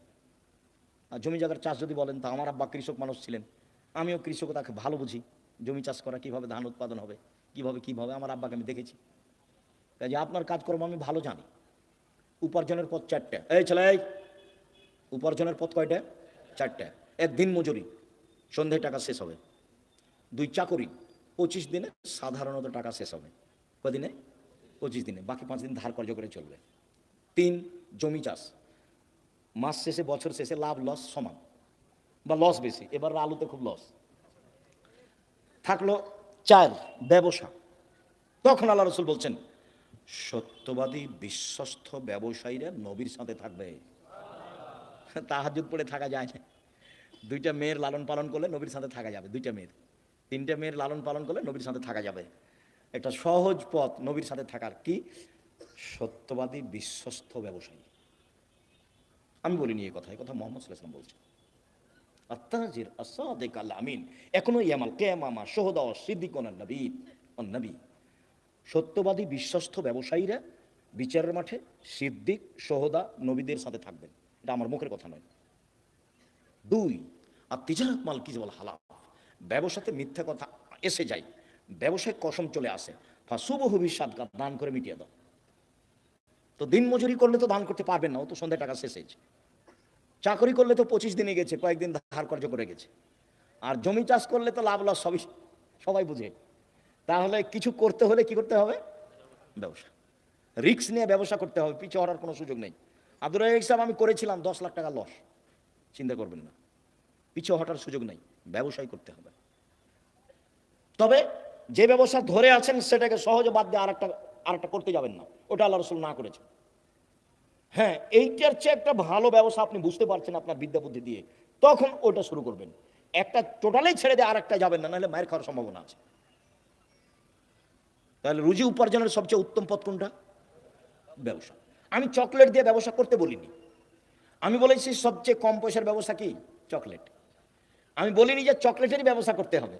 আর জমি জায়গার চাষ যদি বলেন, তা আমার আব্বা কৃষক মানুষ ছিলেন, আমিও কৃষকতাকে ভালো বুঝি। জমি চাষ করা, কীভাবে ধান উৎপাদন হবে, কীভাবে আমার আব্বাকে আমি দেখেছি। কাজে আপনার কাজকর্ম আমি ভালো জানি। উপার্জনের পথ চারটে। এই ছেলে, উপার্জনের পথ কয়টা? চারটে। এক, দিন মজুরি, সন্ধ্যায় টাকা শেষ হবে। 2, চাকরি, 25 দিনে সাধারণত টাকা শেষ হবে। কদিনে? 25 দিনে, বাকি 5 দিন ধার কর্য করে চলবে। 3, জমি চাষ, মাস শেষে বছর শেষে লাভ লস সমান বা লস বেশি। এবার আলুতে খুব লস থাকলো। 4, ব্যবসা। তখন আল্লাহ রসুল বলছেন, সত্যবাদী বিশ্বস্ত ব্যবসায়ীরা নবীর সাথে থাকবে। তাহাজ্জুদ পড়ে থাকা যায় না। 2টা মেয়ের লালন পালন করলে নবীর সাথে থাকা যাবে। 2টা মেয়ের, 3টে মেয়ের লালন পালন করলে নবীর সাথে থাকা যাবে। একটা সহজ পথ নবীর সাথে থাকার, কি? সত্যবাদী বিশ্বস্ত ব্যবসায়ী। আমি বলিনি এই কথা, মোহাম্মদ সাল্লাল্লাহু আলাইহি ওয়াসাল্লাম বলছেন। আত-তাজির আস-সাদিক আল-আমিন এখনো ইয়ামাল কিয়ামা শুহাদা সিদ্দিকুন আন-নবী অন-নবী। সত্যবাদী বিশ্বস্ত ব্যবসায়ীরা বিচারের মাঠে সিদ্দিক, সোহদা, নবীদের সাথে থাকবেন। এটা আমার মুখের কথা নয়। 2, আর তিজারাত মাল কিজবাল হালাল। ব্যবসাতে মিথ্যা কথা এসে যায়, ব্যবসায় কসম চলে আসে। ফাসুবহু বিসাদকা, দান করে মিটিয়ে দাও। তো দিন মজুরি করলে তো দান করতে পারবেন না, ও তো সন্ধ্যায় টাকা শেষ হয়েছে। চাকরি করলে তো 25 দিনে গেছে, কয়েকদিন ধার কর্য করে গেছে। আর জমি চাষ করলে তো লাভ লস সবই সবাই বুঝে। তাহলে কিছু করতে হলে কি করতে হবে? ব্যবসা। রিস্ক নিয়ে ব্যবসা করতে হবে, পিছু হওয়ার কোনো সুযোগ নেই। আব্দুর রাজ্জাক সাহেব, আমি করেছিলাম 10 লাখ টাকা লস, চিন্তা করবেন না, পিছু হটার সুযোগ নেই, ব্যবসায় করতে হবে। তবে যে ব্যবসা ধরে আছেন সেটাকে সহজে বাদ দিয়ে আরেকটা করতে যাবেন না, ওটা আল্লাহ রসুল না করেছেন। হ্যাঁ, এইটার চেয়ে একটা ভালো ব্যবসা আপনি বুঝতে পারছেন আপনার বিদ্যা বুদ্ধি দিয়ে, তখন ওটা শুরু করবেন। একটা টোটালি ছেড়ে দিয়ে আরেকটা যাবেন না, নাহলে মায়ের খাওয়ার সম্ভাবনা আছে। তাহলে রুজি উপার্জনের সবচেয়ে উত্তম পথ কোনটা? ব্যবসা। আমি চকলেট দিয়ে ব্যবসা করতে বলিনি, আমি বলেছি সবচেয়ে কম পয়সার ব্যবসা কি? চকলেট। আমি বলিনি যে চকলেটেরই ব্যবসা করতে হবে।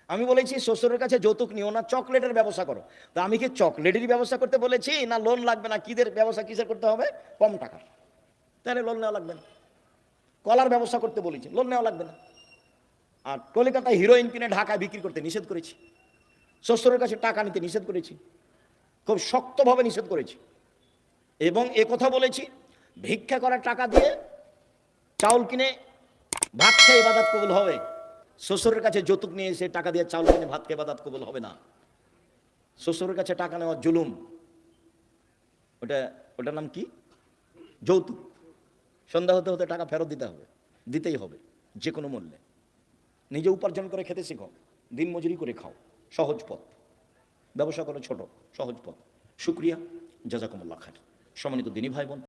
আমি বলেছি শ্বশুরের কাছে যৌতুক নিও না, চকলেটের ব্যবসা করো। তা আমি কি চকলেটেরই ব্যবসা করতে বলেছি, না লোন লাগবে না, কিদের ব্যবসা কিসের করতে হবে? কম টাকার, তাহলে লোন নেওয়া লাগবে না। কলার ব্যবসা করতে বলেছি, লোন নেওয়া লাগবে না। আর কলকাতায় হিরোইন কিনে ঢাকায় বিক্রি করতে নিষেধ করেছি, শ্বশুরের কাছে টাকা নিতে নিষেধ করেছি, খুব শক্তভাবে নিষেধ করেছি। এবং কথা বলেছি, ভিক্ষা করার টাকা দিয়ে চাউল কিনে ভাত খেয়ে ইবাদত কবুল হবে, শ্বশুরের কাছে যৌতুক নিয়ে এসে টাকা দিয়ে চাউল কিনে ভাত খেয়ে ইবাদত কবুল হবে না। শ্বশুরের কাছে টাকা নেওয়া জুলুম, ওটার নাম কি? যৌতুক। সন্ধ্যা হতে হতে টাকা ফেরত দিতেই হবে যে কোনো মূল্যে। নিজে উপার্জন করে খেতে শিখো, দিন মজুরি করে খাও, সহজ পথ। ব্যবসা করো ছোট, সহজ পথ। শুকরিয়া, জাযাকুমুল্লাহ খাইর। সম্মানিত দিনী ভাই বোন।